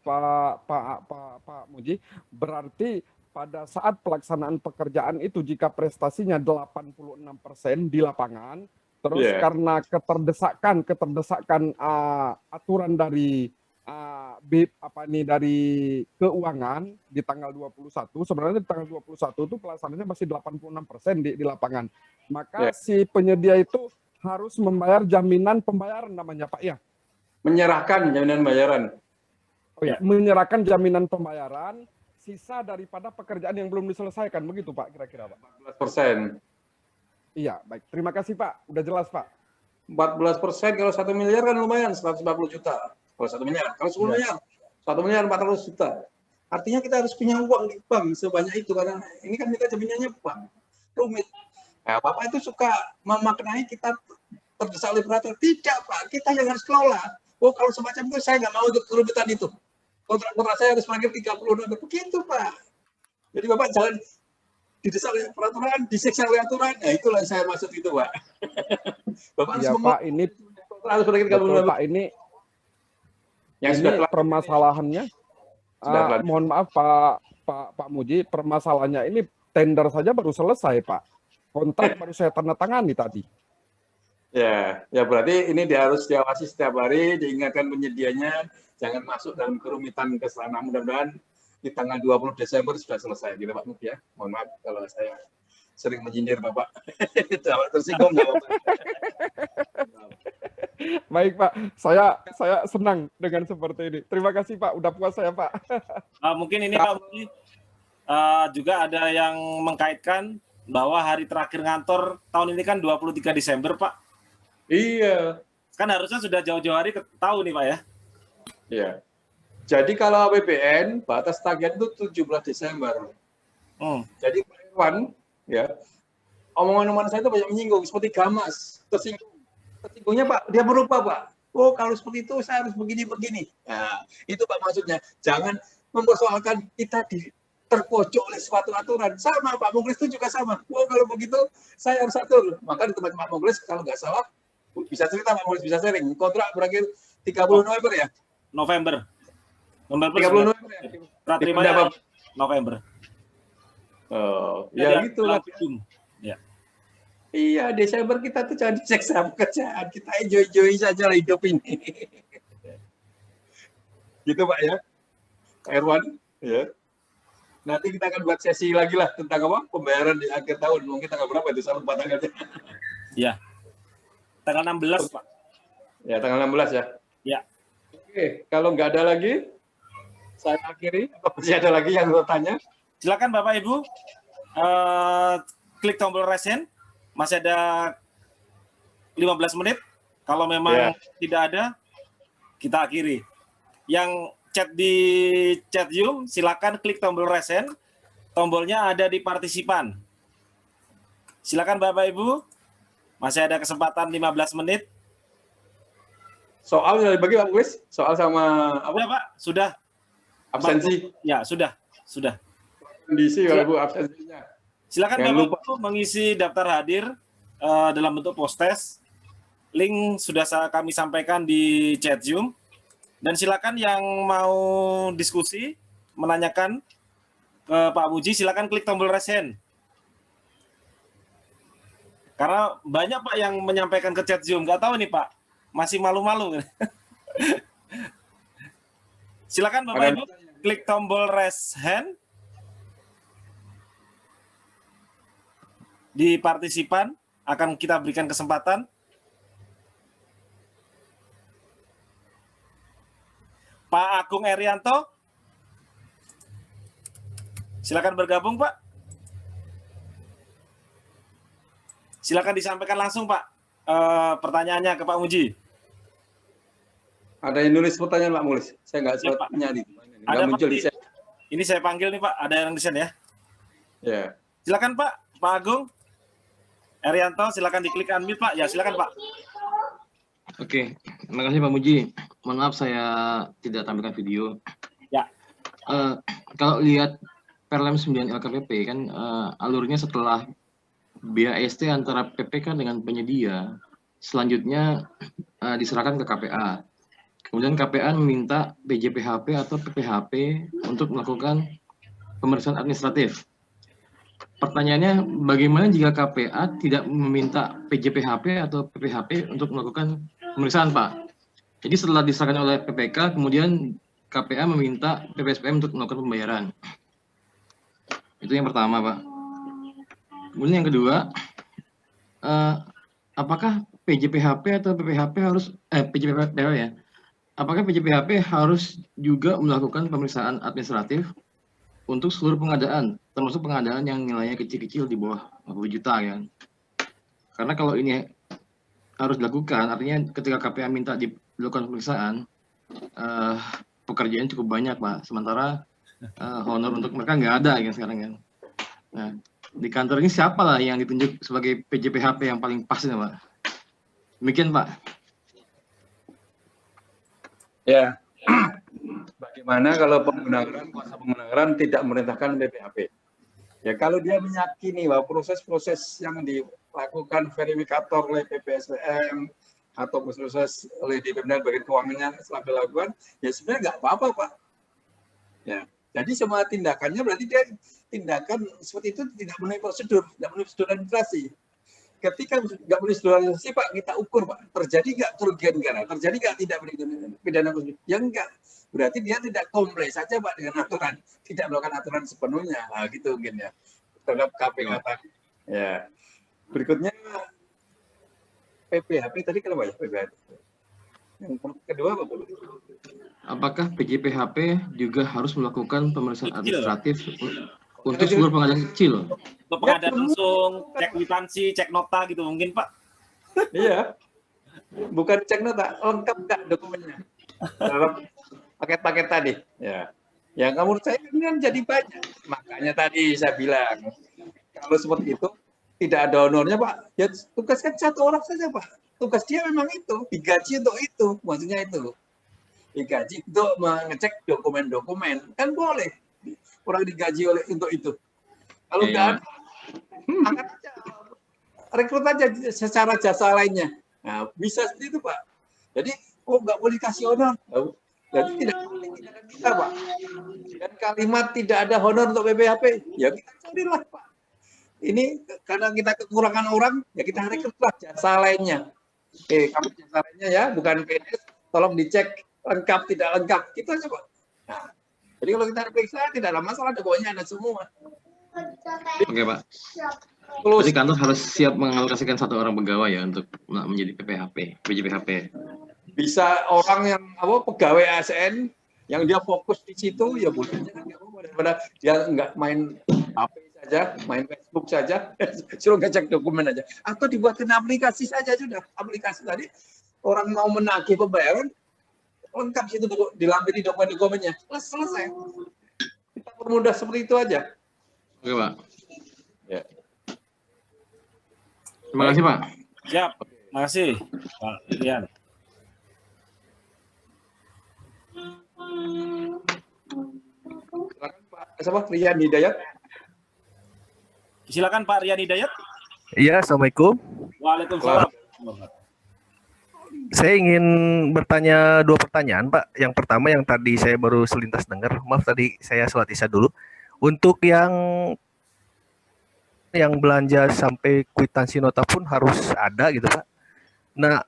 Pak Muji, berarti pada saat pelaksanaan pekerjaan itu jika prestasinya 86% di lapangan, terus karena keterdesakan aturan dari dari keuangan di tanggal 21, sebenarnya di tanggal 21 itu pelaksananya masih 86% di lapangan. Maka si penyedia itu harus membayar jaminan pembayaran namanya Pak ya. Menyerahkan jaminan pembayaran. Oh ya, menyerahkan jaminan pembayaran sisa daripada pekerjaan yang belum diselesaikan, begitu Pak kira-kira Pak? 14%. Iya, baik. Terima kasih Pak, udah jelas Pak. 14% kalau 1 miliar kan lumayan, 140 juta. Kalau 1 miliar, kalau 10 miliar, 1 miliar 400 juta. Artinya kita harus punya uang di bank sebanyak itu, karena ini kan kita jaminannya bank. Rumit. Nah, Bapak itu suka memaknai kita terdesak oleh peraturan. Tidak Pak, kita yang harus kelola. Oh kalau semacam itu saya nggak mau ikut kerumitan itu. Kontrak-kontrak saya harus berakhir 30 November. Begitu Pak. Jadi Bapak jangan didesak oleh peraturan, disiksa oleh aturan. Nah itulah yang saya maksud itu Pak. Bapak ya, harus Pak, ini harus berakhir 30 November. Pak, ini yang permasalahannya. Mohon maaf Pak Muji, permasalahannya ini tender saja baru selesai Pak. Kontrak baru saya tanda tangani tadi. Ya berarti ini harus diawasi setiap hari, diingatkan penyedianya, jangan masuk dalam kerumitan ke sana. Mudah-mudahan di tanggal 20 Desember sudah selesai, gitu Pak Muji ya. Mohon maaf kalau saya sering menyindir Bapak. Tersinggung nggak Bapak? Baik Pak, saya senang dengan seperti ini. Terima kasih Pak, udah puas saya Pak. Mungkin ini Pak Muji, juga ada yang mengkaitkan bahwa hari terakhir ngantor tahun ini kan 23 Desember Pak. Iya. Kan harusnya sudah jauh-jauh hari tahu nih Pak ya. Iya. Jadi kalau APBN batas tagihan itu 17 Desember. Jadi Pak Irwan, ya, omongan-omongan saya itu banyak menyinggung seperti gamas, tersinggungnya Pak, dia berupa Pak. Oh kalau seperti itu saya harus begini-begini. Nah, itu Pak maksudnya. Jangan mempersoalkan kita terpojok oleh suatu aturan. Sama Pak Mukhlis itu juga sama. Oh kalau begitu saya harus atur. Maka di tempat Pak Mukhlis kalau nggak salah bisa cerita Pak Mukhlis, bisa sharing. Kontrak berakhir 30 November ya? November 30 November ya? Praterimanya November. Oh, ya gitu lah. Ya. Iya, Desember kita tuh jangan disiksa pekerjaan. Kita enjoy saja lah hidup ini. Gitu Pak ya? Pak Irwan, ya. Nanti kita akan buat sesi lagi lah tentang apa? Pembayaran di akhir tahun. Mungkin tanggal berapa itu? Saya lupa tanggalnya. Ya. Tanggal 16, Pak. Ya, tanggal 16 ya. Ya. Oke, kalau nggak ada lagi, saya akhiri. Apa masih ada lagi yang mau tanya? Silakan Bapak Ibu. Klik tombol raise hand. Masih ada 15 menit. Kalau memang tidak ada, kita akhiri. Yang chat di chat Zoom, silakan klik tombol raise hand. Tombolnya ada di partisipan. Silakan Bapak Ibu. Masih ada kesempatan 15 menit. Soal sudah dibagi Pak Mukhlis? Soal sama apa? Sudah Pak, sudah. Absensi? Ya, sudah. Kondisi Bapak Ibu absensinya. Silakan Bapak Ibu mengisi daftar hadir dalam bentuk post-test. Link sudah kami sampaikan di chat Zoom. Dan silakan yang mau diskusi, menanyakan ke Pak Muji, silakan klik tombol raise hand. Karena banyak Pak yang menyampaikan ke chat Zoom, nggak tahu nih Pak, masih malu-malu. Silakan Bapak Ibu klik tombol raise hand di partisipan, akan kita berikan kesempatan. Pak Agung Erianto, silakan bergabung Pak. Silakan disampaikan langsung Pak pertanyaannya ke Pak Muji. Ada yang nulis pertanyaan Pak Mukhlis? Saya nggak sempat nyari. Ada muncul Pak, ini saya panggil nih Pak, ada yang di sini ya. Ya. Silakan Pak Agung Erianto, silakan diklik unmute Pak. Ya silakan Pak. Oke, terima kasih Pak Muji. Mohon maaf saya tidak tampilkan video. Ya. Kalau lihat Perlem 9 LKPP kan alurnya setelah BAST antara PPK dengan penyedia, selanjutnya diserahkan ke KPA. Kemudian KPA meminta PJPHP atau PPHP untuk melakukan pemeriksaan administratif. Pertanyaannya, bagaimana jika KPA tidak meminta PJPHP atau PPHP untuk melakukan pemeriksaan, Pak? Jadi setelah diserahkan oleh PPK, kemudian KPA meminta PPSPM untuk melakukan pembayaran. Itu yang pertama, Pak. Kemudian yang kedua, apakah PJPHP atau PPHP harus PJPHP ya? Apakah PJPHP harus juga melakukan pemeriksaan administratif untuk seluruh pengadaan, termasuk pengadaan yang nilainya kecil-kecil di bawah 40 juta kan? Karena kalau ini harus dilakukan, artinya ketika KPA minta dilakukan pemeriksaan, pekerjaan cukup banyak, Pak. Sementara honor untuk mereka nggak ada kan sekarang kan. Nah, di kantor ini siapa lah yang ditunjuk sebagai PJPHP yang paling pas ini, Pak? Demikian, Pak. Ya, bagaimana kalau kuasa penggunakan tidak memerintahkan PPHP? Ya, kalau dia meyakini bahwa proses-proses yang dilakukan verifikator oleh PPSPM atau proses oleh Dinas bagian keuangannya setelah dilakukan, ya sebenarnya nggak apa-apa, Pak. Ya, jadi semua tindakannya berarti dia tindakan seperti itu tidak memenuhi prosedur, tidak memenuhi prosedur administrasi. Ketika nggak memenuhi prosedur administrasi, Pak, kita ukur, Pak, terjadi nggak kerugian negara, terjadi nggak tidak pidana prosedur, ya enggak. Berarti dia tidak komplain saja, Pak, dengan aturan, tidak melakukan aturan sepenuhnya, nah, gitu mungkin ya, terhadap KPK tadi. Ya, berikutnya PPHP tadi kenapa ya PPHP? Yang kedua apa? Apakah PJPHP juga harus melakukan pemeriksaan administratif untuk seluruh pengadaan kecil? Untuk pengadaan langsung cek kwitansi, cek nota gitu mungkin, Pak? Iya, bukan cek nota, lengkap nggak dokumennya dalam paket-paket tadi. Ya, yang menurut saya ini kan jadi banyak. Makanya tadi saya bilang kalau seperti itu tidak ada honornya, Pak. Ya tugaskan satu orang saja, Pak. Tugas dia memang itu, digaji untuk itu, maksudnya itu. Digaji untuk mengecek dokumen-dokumen, kan boleh. Orang digaji untuk itu. Kalau nggak ada, angkat aja, rekrut aja secara jasa lainnya. Nah, bisa seperti itu, Pak. Jadi, nggak boleh kasih honor. Jadi tidak boleh tindakan kita, Pak. Dan kalimat tidak ada honor untuk PPHP, ya kita carilah, Pak. Ini karena kita kekurangan orang, ya kita rekrutlah jasa lainnya. Oke, kamu jasa lainnya ya, bukan PNS, tolong dicek lengkap tidak lengkap. Gitu aja, Pak. Nah, jadi kalau kita periksa tidak ada masalah, dokumennya ada semua. Oke, Pak. Jadi kantor harus siap mengalokasikan satu orang pegawai ya untuk menjadi PJPHP. Bisa orang yang pegawai ASN yang dia fokus di situ, ya boleh aja, daripada dia nggak main HP saja, main Facebook saja, suruh ngecek dokumen aja. Atau dibuatin aplikasi saja sudah. Aplikasi tadi orang mau menagih pembayaran, lengkap situ dilampiri dokumen-dokumennya. Selesai. Kita permudah seperti itu aja. Oke, Pak. Ya. Terima kasih, Pak. Siap. Terima kasih, Pak Rian. Silakan Pak. Siapa? Rian Hidayat. Silakan Pak Rian Hidayat. Iya, Assalamualaikum. Waalaikumsalam. Saya ingin bertanya dua pertanyaan, Pak. Yang pertama yang tadi saya baru selintas dengar, maaf tadi saya sholat isya dulu. Untuk yang belanja sampai kwitansi nota pun harus ada gitu, Pak. Nah,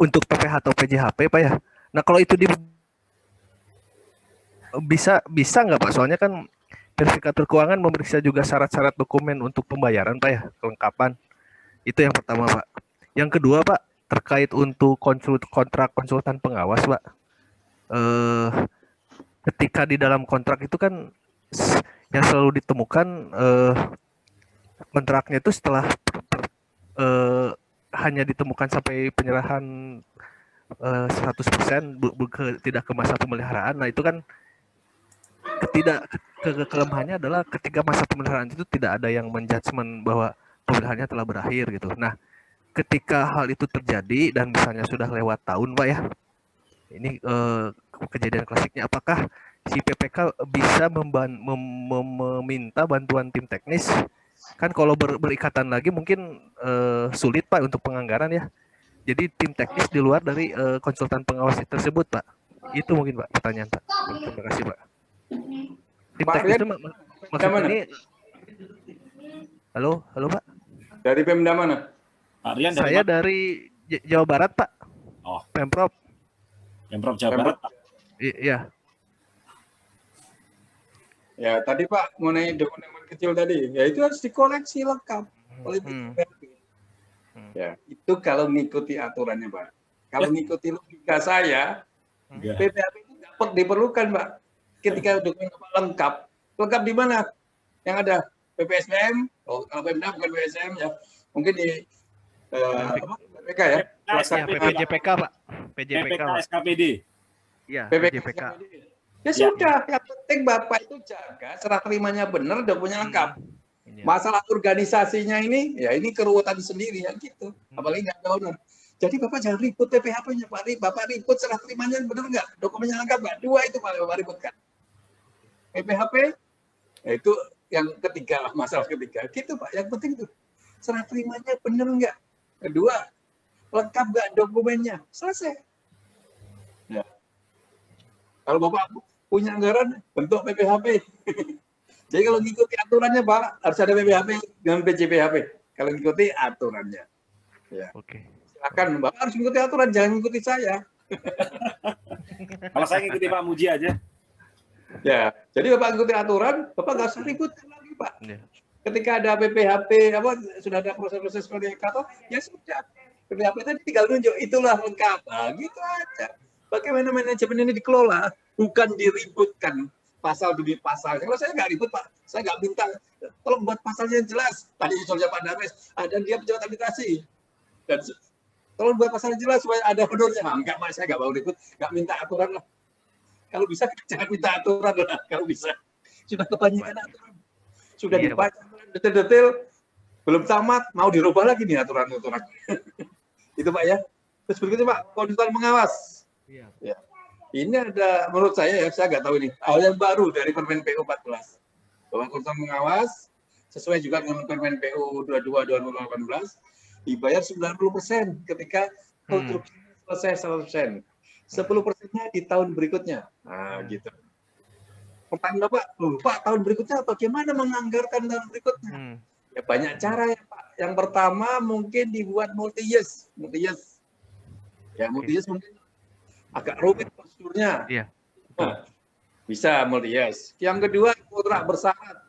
untuk PPH atau PJHP, Pak ya. Nah, kalau itu bisa nggak, Pak? Soalnya kan verifikator keuangan memeriksa juga syarat-syarat dokumen untuk pembayaran, Pak ya, kelengkapan. Itu yang pertama, Pak. Yang kedua, Pak, terkait untuk kontrak konsultan pengawas, Pak. Ketika di dalam kontrak itu kan yang selalu ditemukan kontraknya itu setelah hanya ditemukan sampai penyerahan 100% tidak ke masa pemeliharaan. Nah, itu kan kelemahannya adalah ketika masa pemeliharaan itu tidak ada yang menjudgment bahwa pemeliharaannya telah berakhir gitu. Nah, ketika hal itu terjadi dan misalnya sudah lewat tahun, Pak ya, ini kejadian klasiknya, apakah si PPK bisa meminta bantuan tim teknis? Kan kalau berikatan lagi mungkin sulit, Pak, untuk penganggaran ya. Jadi tim teknis di luar dari konsultan pengawas tersebut, Pak. Itu mungkin, Pak, pertanyaan, Pak. Terima kasih, Pak. Tim teknis itu maksud mana? ini, halo Pak. Dari Pemda mana? Pak Rian dari Saya mana? dari Jawa Barat Pak. Oh, Pemprov. Pemprov Jawa Barat, Pak. Iya. Ya, tadi Pak mengenai dokumen kecil tadi, ya itu harus dikoleksi lengkap oleh PPHP. Ya, itu kalau mengikuti aturannya, Pak. Kalau mengikuti logika saya, PPHP itu nggak diperlukan, Pak. Ketika dokumen lengkap, lengkap di mana? Yang ada PPSDM, oh kalau Pemda bukan PPSDM ya, mungkin di PPK ya. Ya, PPJPK Pak. PJPK Pak. SKPD. Iya, PPK. PPJPK. Ya sudah, yang penting Bapak itu jaga serah terimanya benar, dokumennya lengkap. Masalah organisasinya ini, ya ini keruwetan sendiri ya gitu. Apalagi nggak ada owner. Jadi Bapak jangan ribut PPHP-nya, Pak. Bapak ribut serah terimanya benar nggak? Dokumennya lengkap nggak? Dua itu paling Bapak ributkan. PPHP, ya itu yang ketiga lah, masalah ketiga. Gitu Pak, yang penting itu serah terimanya benar nggak? Kedua, lengkap nggak dokumennya? Selesai. Ya. Kalau Bapak punya anggaran, bentuk PPHP. Jadi kalau ngikuti aturannya Pak, harus ada PPHP dengan PJPHP. Kalau ngikuti aturannya. Ya. Oke. Silakan Bapak harus ngikuti aturan, jangan ngikuti saya. Kalau saya ngikuti Pak Muji aja. Ya, jadi Bapak ngikuti aturan, Bapak nggak usah ribut lagi Pak. Ketika ada PPHP, sudah ada proses-proses seperti kata, ya sudah. PPHP tadi tinggal nunjuk, itulah lengkap. Nah, gitu aja. Bagaimana manajemen ini dikelola, bukan diributkan pasal demi pasal. Kalau saya nggak ribut Pak, saya nggak minta, tolong buat pasalnya yang jelas. Tadi usulnya Pak Dames, ada dia pejabat administrasi. Dan tolong buat pasalnya jelas supaya ada honornya. Nah, enggak Mas, saya nggak mau ribut, nggak minta aturan lah. Kalau bisa jangan minta aturan lah, kalau bisa. Sudah kebanyakan aturan. Sudah dibaca detail-detail, belum tamat, mau dirubah lagi nih aturan-aturan. Itu Pak ya. Terus berikutnya Pak, konsultan pengawas. Ya. Ini ada, menurut saya ya, saya nggak tahu ini, hal yang baru dari Permen PU 14. Bahwa konsultan pengawas, sesuai juga dengan Permen PU 22/2018, dibayar 90% ketika konstruksi selesai 100%. 10%-nya di tahun berikutnya. Nah, gitu. Pertanyaan Pak, tahun berikutnya bagaimana menganggarkan tahun berikutnya? Ya banyak cara ya Pak. Yang pertama mungkin dibuat multi-years. Ya multi-years mungkin agak rumit prosedurnya. Iya. Nah, bisa multi-years. Yang kedua kontrak bersyarat.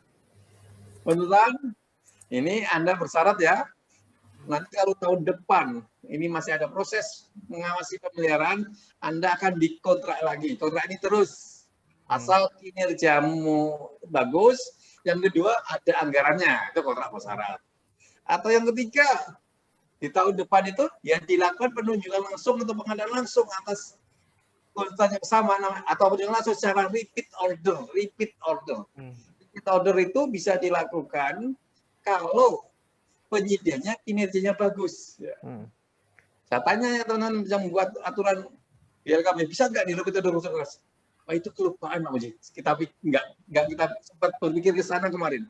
Beneran, ini Anda bersyarat ya. Nanti kalau tahun depan ini masih ada proses mengawasi pemeliharaan, Anda akan dikontrak lagi. Kontrak ini terus. Asal kinerjamu bagus. Yang kedua ada anggarannya, itu kontrak bersyarat. Atau yang ketiga, di tahun depan itu ya dilakukan penunjukan langsung atau pengadaan langsung atas kontrak yang sama, atau penunjukan langsung secara repeat order. Repeat order itu bisa dilakukan kalau penyedianya kinerjanya bagus. Ya. Saya tanya ya teman-teman yang membuat aturan biar kami bisa nggak di repeat order terus? Wah itu kelupaan Pak Muji. Kita nggak kita sempat berpikir ke sana kemarin.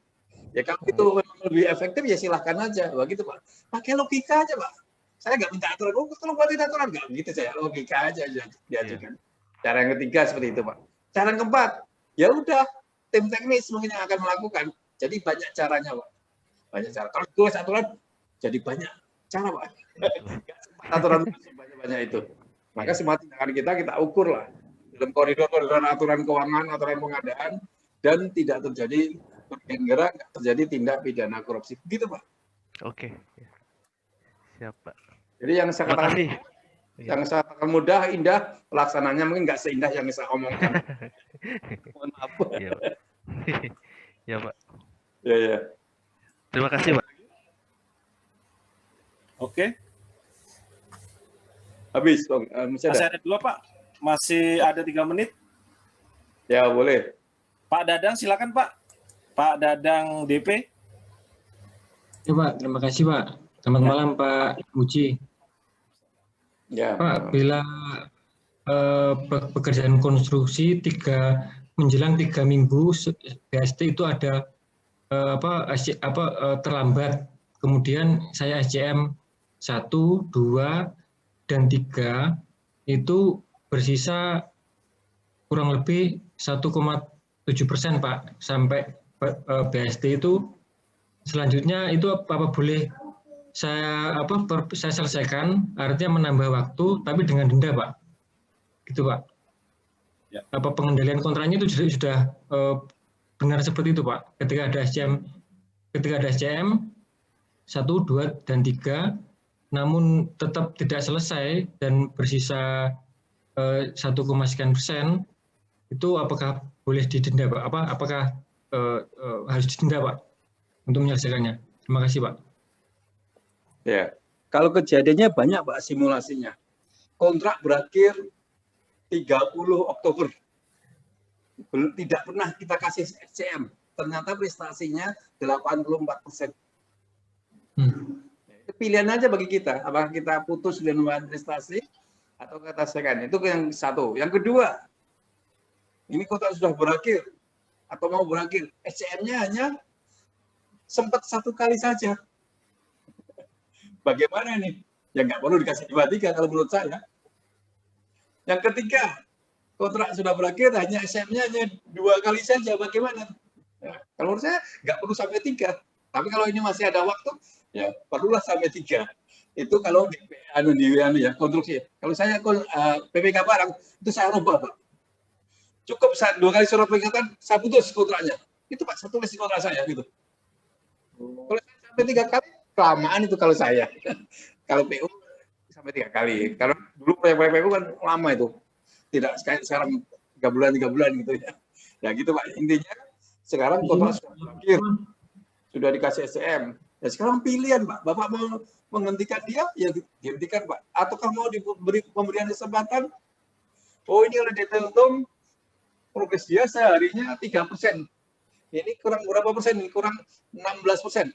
Ya kalau itu lebih efektif ya silahkan aja. Begitu Pak. Pakai logika aja Pak. Saya nggak minta aturan. Oh tolong buatin aturan nggak begitu saya. Logika aja diajukan. Cara yang ketiga seperti itu Pak. Cara yang keempat, ya udah tim teknis mungkin yang akan melakukan. Jadi banyak caranya Pak. Banyak cara. Kalau tulis aturan jadi banyak cara Pak. Aturan banyak itu. Maka semua tindakan kita ukur lah. Dalam koridor aturan keuangan, aturan pengadaan, dan tidak terjadi kerugian negara, terjadi tindak pidana korupsi. Begitu Pak. Oke. Siap Pak. Jadi yang saya katakan mudah, indah, pelaksananya mungkin nggak seindah yang saya omongkan. Mohon maaf. Iya Pak. Ya Pak. Ya. Terima kasih Pak. Oke. Habis Bang. Masih ada dua Pak. Masih ada 3 menit. Ya boleh. Pak Dadang silakan Pak. Pak Dadang DP. Ya Pak, terima kasih Pak. Selamat malam Pak Muji. Ya. Pak, bila pekerjaan konstruksi menjelang 3 minggu BST itu ada terlambat. Kemudian saya SCM 1, 2, dan 3 itu bersisa kurang lebih 1,7% Pak sampai BST itu selanjutnya itu apa boleh saya selesaikan, artinya menambah waktu tapi dengan denda, Pak. Gitu, Pak. Ya. Apa pengendalian kontraknya itu sudah benar seperti itu, Pak. Ketika ada SCM 1, 2, dan 3, namun tetap tidak selesai dan bersisa 1,sekian%, itu apakah boleh didenda, Pak? Apakah harus didenda, Pak, untuk menyelesaikannya? Terima kasih, Pak. Ya, kalau kejadiannya banyak, Pak, simulasinya. Kontrak berakhir 30 Oktober. Tidak pernah kita kasih SCM. Ternyata prestasinya 84%. Pilihan aja bagi kita. Apakah kita putus dengan prestasi atau kita selesaikan. Itu yang satu. Yang kedua, ini kontrak sudah berakhir atau mau berakhir. SCM-nya hanya sempat 1 kali saja. Bagaimana ini? Ya nggak perlu dikasih 2-3 kalau menurut saya. Yang ketiga, kontrak sudah berakhir, hanya SCM-nya hanya 2 kali saja. Bagaimana? Ya, kalau menurut saya nggak perlu sampai 3. Tapi kalau ini masih ada waktu, ya perlulah sampai 3. Itu kalau di konstruksi. Kalau saya PPK barang, itu saya rubah, Pak. Cukup 2 kali surat peringatan, saya putus kontraknya. Itu, Pak, satu list kontrak saya gitu. Kalau saya sampai 3 kali, kelamaan itu kalau saya. Kalau PU sampai 3 kali. Kalau dulu PU kan lama itu. Tidak sekarang 3 bulan gitu ya. Ya gitu, Pak. Intinya sekarang kontrak sudah berakhir. Sudah dikasih SCM. Ya sekarang pilihan, Pak. Bapak mau menghentikan dia, ya dihentikan, Pak. Ataukah mau diberi pemberian kesempatan? Oh, ini oleh dihitung progres dia seharinya 3%. Ini kurang berapa persen? Ini kurang 16%.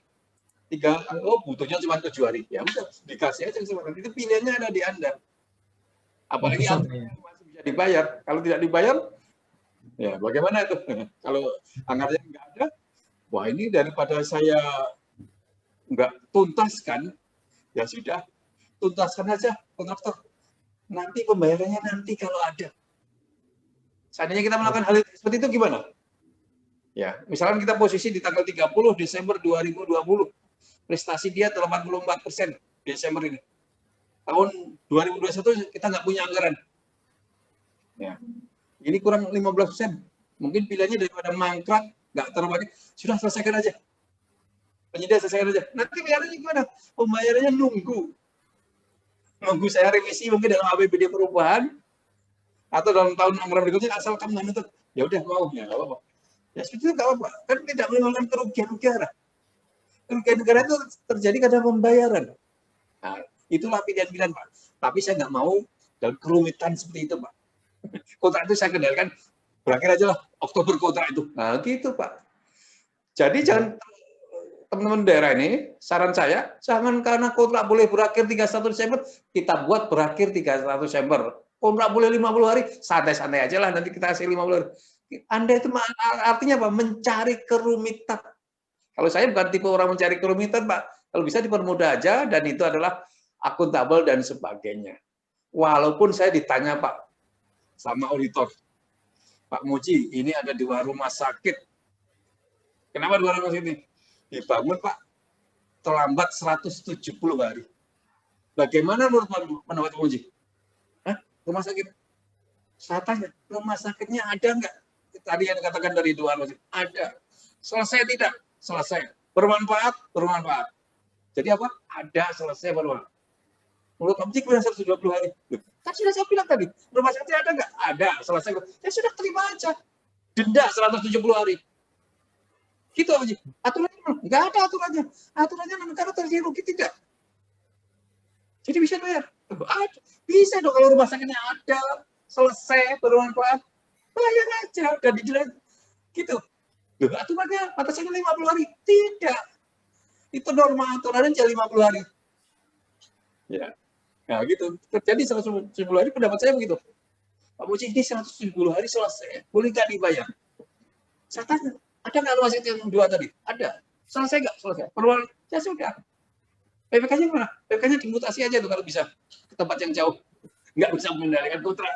Butuhnya cuma 7 hari. Ya udah, dikasih aja kesempatan. Itu pilihannya ada di Anda. Apalagi masih bisa dibayar. Kalau tidak dibayar, ya bagaimana itu? Kalau anggarannya nggak ada, wah ini daripada saya nggak tuntaskan, ya sudah, tuntaskan aja kontraktor. Nanti pembayarannya nanti kalau ada. Seandainya kita melakukan hal seperti itu gimana? Ya, misalkan kita posisi di tanggal 30 Desember 2020, prestasi dia 84% Desember ini. Tahun 2021 kita nggak punya anggaran. Ya, ini kurang 15%. Mungkin pilihannya daripada mangkrak, nggak terlalu banyak, sudah selesaikan aja. Penyedia selesaikan aja. Nanti pilihannya gimana? Pembayarannya nunggu saya revisi mungkin dalam APBD perubahan atau dalam tahun anggaran berikutnya, asal kamu menuntut, ya udah mau, ya nggak apa-apa. Ya seperti itu nggak apa-apa. Kan tidak menimbulkan kerugian negara. Kerugian negara itu terjadi karena pembayaran. Nah, itulah pilihan-pilihan, Pak. Tapi saya nggak mau dalam kerumitan seperti itu, Pak. Kontrak itu saya kendalikan, berakhir aja lah Oktober kontrak itu. Nah, gitu, Pak. Jadi jangan, teman-teman daerah ini, saran saya, jangan karena kontrak boleh berakhir 31 Desember, kita buat berakhir 31 Desember. Kontrak boleh 50 hari, santai-santai aja lah, nanti kita kasih 50 hari. Anda itu artinya apa? Mencari kerumitan. Kalau saya bukan tipe orang mencari kerumitan, Pak. Kalau bisa dipermudah aja, dan itu adalah akuntabel dan sebagainya. Walaupun saya ditanya, Pak, sama auditor, Pak Muji, ini ada 2 rumah sakit. Kenapa 2 rumah sakit ini? Dibangun, Pak, terlambat 170 hari. Bagaimana menurut Pak Muji? Rumah sakit? Saya tanya, rumah sakitnya ada nggak? Tadi yang dikatakan dari 2 rumah sakit. Ada. Selesai tidak? Selesai. Bermanfaat? Bermanfaat. Jadi apa? Ada, selesai, bermanfaat. Menurut Pak Muji, kemudian 120 hari. Kan sudah saya bilang tadi, rumah sakit ada nggak? Ada, selesai. Ya sudah, terima aja. Denda 170 hari. Gitu, Pak Muji. Aturannya nggak ada aturannya. Aturannya negara terjadi rugi tidak. Jadi bisa bayar. Bisa dong kalau rumah sakitnya ada, selesai, bermanfaat, bayar aja, dan dijelas gitu. Loh, aturannya batasannya 50 hari. Tidak. Itu norma aturannya 50 hari. Ya. Nah, gitu. Terjadi 170 hari, pendapat saya begitu. Pak Muji, ini 170 hari selesai. Boleh nggak dibayar? Saya tanya, ada nggak rumah sakit yang 2 tadi? Ada. Selesai nggak? Selesai. Perluan, ya sudah. PPK-nya mana? PPK-nya dimutasi aja tuh kalau bisa ke tempat yang jauh. Nggak bisa mengendalikan kontrak.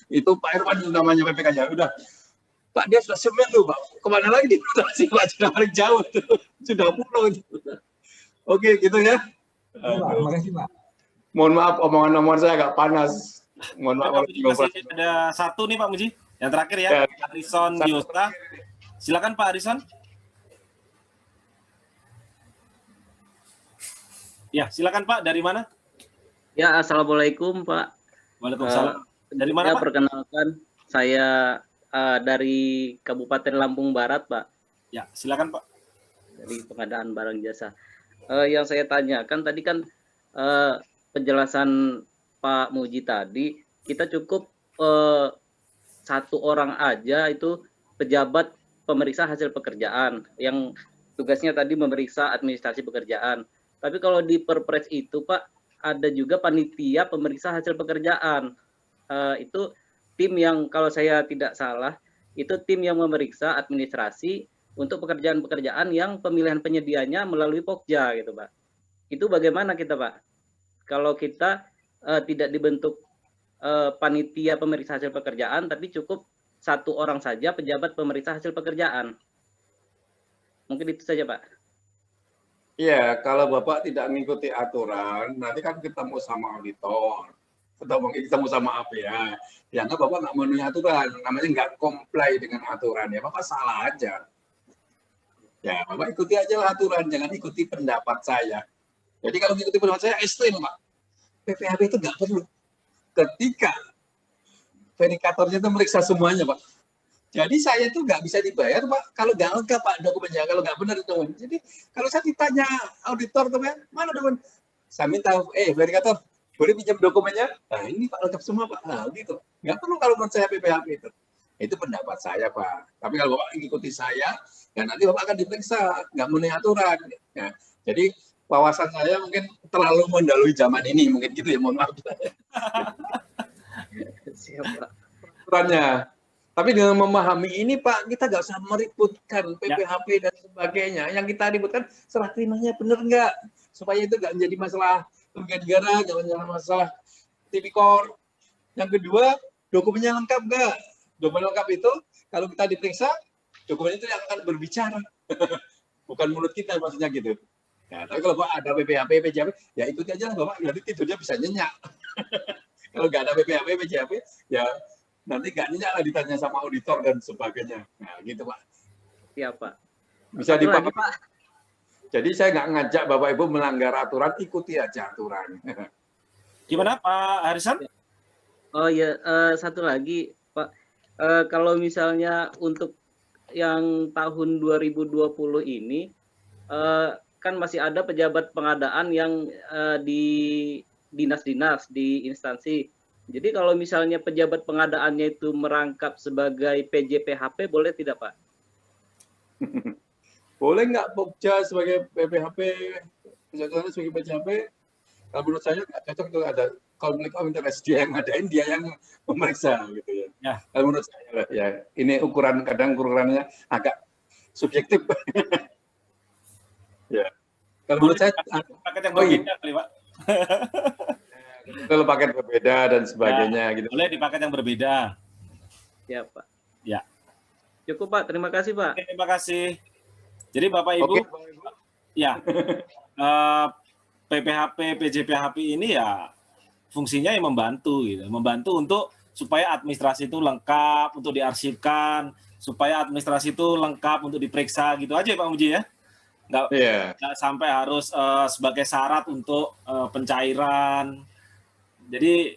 Itu Pak Irwan namanya PPK-nya. Udah. Pak dia sudah semen loh Pak, kemana lagi dimutasi Pak, sudah paling jauh tuh, sudah pulau itu. Oke gitu ya. Terima kasih Pak. Mohon maaf omongan-omongan saya agak panas. Mohon maaf. Pak Muji masih ada satu nih Pak Muji, yang terakhir ya, Arison Yosta. Silakan Pak Arison. Ya, silakan Pak, dari mana? Ya, assalamualaikum Pak. Waalaikumsalam. Dari mana Pak? Perkenalkan, saya dari Kabupaten Lampung Barat Pak. Ya, silakan Pak. Dari pengadaan barang jasa. Yang saya tanyakan tadi kan penjelasan Pak Muji tadi, kita cukup satu orang aja itu pejabat pemeriksa hasil pekerjaan yang tugasnya tadi memeriksa administrasi pekerjaan. Tapi kalau di Perpres itu Pak, ada juga panitia pemeriksa hasil pekerjaan. Itu tim yang kalau saya tidak salah, itu tim yang memeriksa administrasi untuk pekerjaan-pekerjaan yang pemilihan penyedianya melalui Pokja gitu Pak. Itu bagaimana kita Pak? Kalau kita tidak dibentuk panitia pemeriksa hasil pekerjaan, tapi cukup satu orang saja pejabat pemeriksa hasil pekerjaan. Mungkin itu saja Pak. Iya, kalau Bapak tidak mengikuti aturan, nanti kan ketemu sama auditor, atau mungkin ketemu sama APA. Dianggap Bapak nggak memenuhi aturan, namanya nggak comply dengan aturan, ya Bapak salah aja. Ya, Bapak ikuti aja lah aturan, jangan ikuti pendapat saya. Jadi kalau mengikuti pendapat saya, ekstrim Pak. PPHP itu nggak perlu. Ketika verifikatornya itu meriksa semuanya Pak. Jadi saya tuh nggak bisa dibayar Pak kalau nggak lengkap Pak dokumennya, kalau nggak benar dokumen. Jadi kalau saya ditanya auditor teman, mana dokumen? Saya minta, verifikator, boleh pinjam dokumennya? Nah ini Pak lengkap semua Pak. Nah gitu. Nggak perlu kalau menurut saya PPHP itu. Itu pendapat saya Pak. Tapi kalau Bapak ikuti saya, ya nanti Bapak akan diperiksa, nggak memenuhi aturan. Ya. Jadi wawasan saya mungkin terlalu mendahului zaman ini, mungkin gitu ya, mohon maaf. Siap Pak. Aturannya. Tapi dengan memahami ini Pak, kita nggak usah meributkan PPHP dan sebagainya. Yang kita ributkan serah terimanya benar nggak? Supaya itu nggak menjadi masalah kerugian negara, nggak menjadi masalah tipikor. Yang kedua, dokumennya lengkap nggak? Dokumen lengkap itu, kalau kita diperiksa, dokumen itu yang akan berbicara. Bukan mulut kita maksudnya gitu. Ya, tapi kalau Pak ada PPHP, PJHP, ya ikuti aja lah Bapak, nanti tidurnya bisa nyenyak. Kalau nggak ada PPHP, PJHP, ya nanti nggak nyenyak lah ditanya sama auditor dan sebagainya. Nah, gitu Pak. Iya Pak. Bisa dipahami Pak. Jadi saya nggak ngajak Bapak Ibu melanggar aturan, ikuti aja aturan. Gimana Pak Harison? Oh ya, satu lagi Pak. Kalau misalnya untuk yang tahun 2020 ini, kan masih ada pejabat pengadaan yang di dinas-dinas, di instansi. Jadi kalau misalnya pejabat pengadaannya itu merangkap sebagai PJPHP, boleh tidak Pak? Boleh nggak Pokja sebagai PPHP, Pokja sebagai PJHP? Kalau menurut saya nggak cocok itu ada konflik of interest, dia yang ngadain, dia yang memeriksa gitu ya. Kalau menurut saya ya, ini ukuran kadang ukurannya agak subjektif. Ya. Kalau menurut saya paket yang berbeda kali Pak. Kalau paket berbeda dan sebagainya gitu. Boleh di paket yang berbeda. Ya Pak. Ya. Cukup Pak, terima kasih Pak. Terima kasih. Jadi Bapak Ibu, ya PPHP, PJPHP ini ya fungsinya yang membantu gitu, membantu untuk supaya administrasi itu lengkap untuk diarsipkan, supaya administrasi itu lengkap untuk diperiksa gitu aja Pak Muji ya. Nggak sampai harus sebagai syarat untuk pencairan. Jadi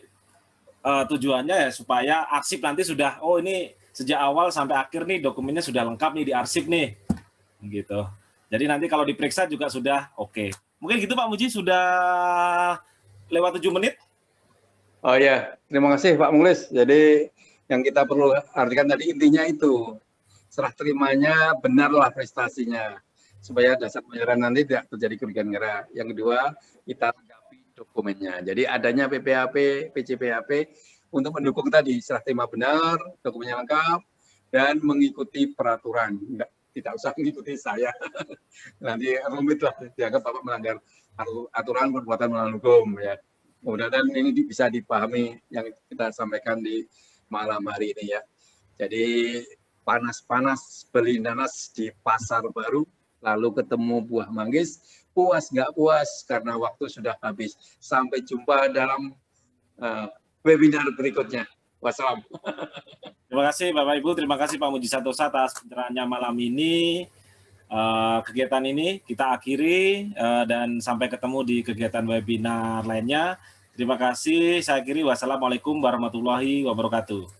tujuannya ya supaya arsip nanti sudah, oh ini sejak awal sampai akhir nih dokumennya sudah lengkap nih diarsip nih, gitu. Jadi nanti kalau diperiksa juga sudah oke. Mungkin gitu Pak Muji, sudah lewat 7 menit. Oh ya, terima kasih Pak Mulis. Jadi yang kita perlu artikan tadi intinya itu serah terimanya benarlah prestasinya, supaya dasar pembayaran nanti tidak terjadi kerugian negara. Yang kedua, kita dokumennya. Jadi adanya PPHP, PJPHP untuk mendukung tadi serah terima benar, dokumennya lengkap, dan mengikuti peraturan. Tidak usah mengikuti saya. Nanti rumit lah, dianggap Bapak melanggar aturan perbuatan melawan hukum. Ya. Mudah-mudahan ini bisa dipahami yang kita sampaikan di malam hari ini ya. Jadi panas-panas beli nanas di pasar baru, lalu ketemu buah manggis, puas nggak puas karena waktu sudah habis. Sampai jumpa dalam webinar berikutnya. Wassalam. Terima kasih Bapak Ibu, terima kasih Pak Muji Santosa atas pencerahannya malam ini. Kegiatan ini kita akhiri dan sampai ketemu di kegiatan webinar lainnya. Terima kasih, saya akhiri. Wassalamualaikum warahmatullahi wabarakatuh.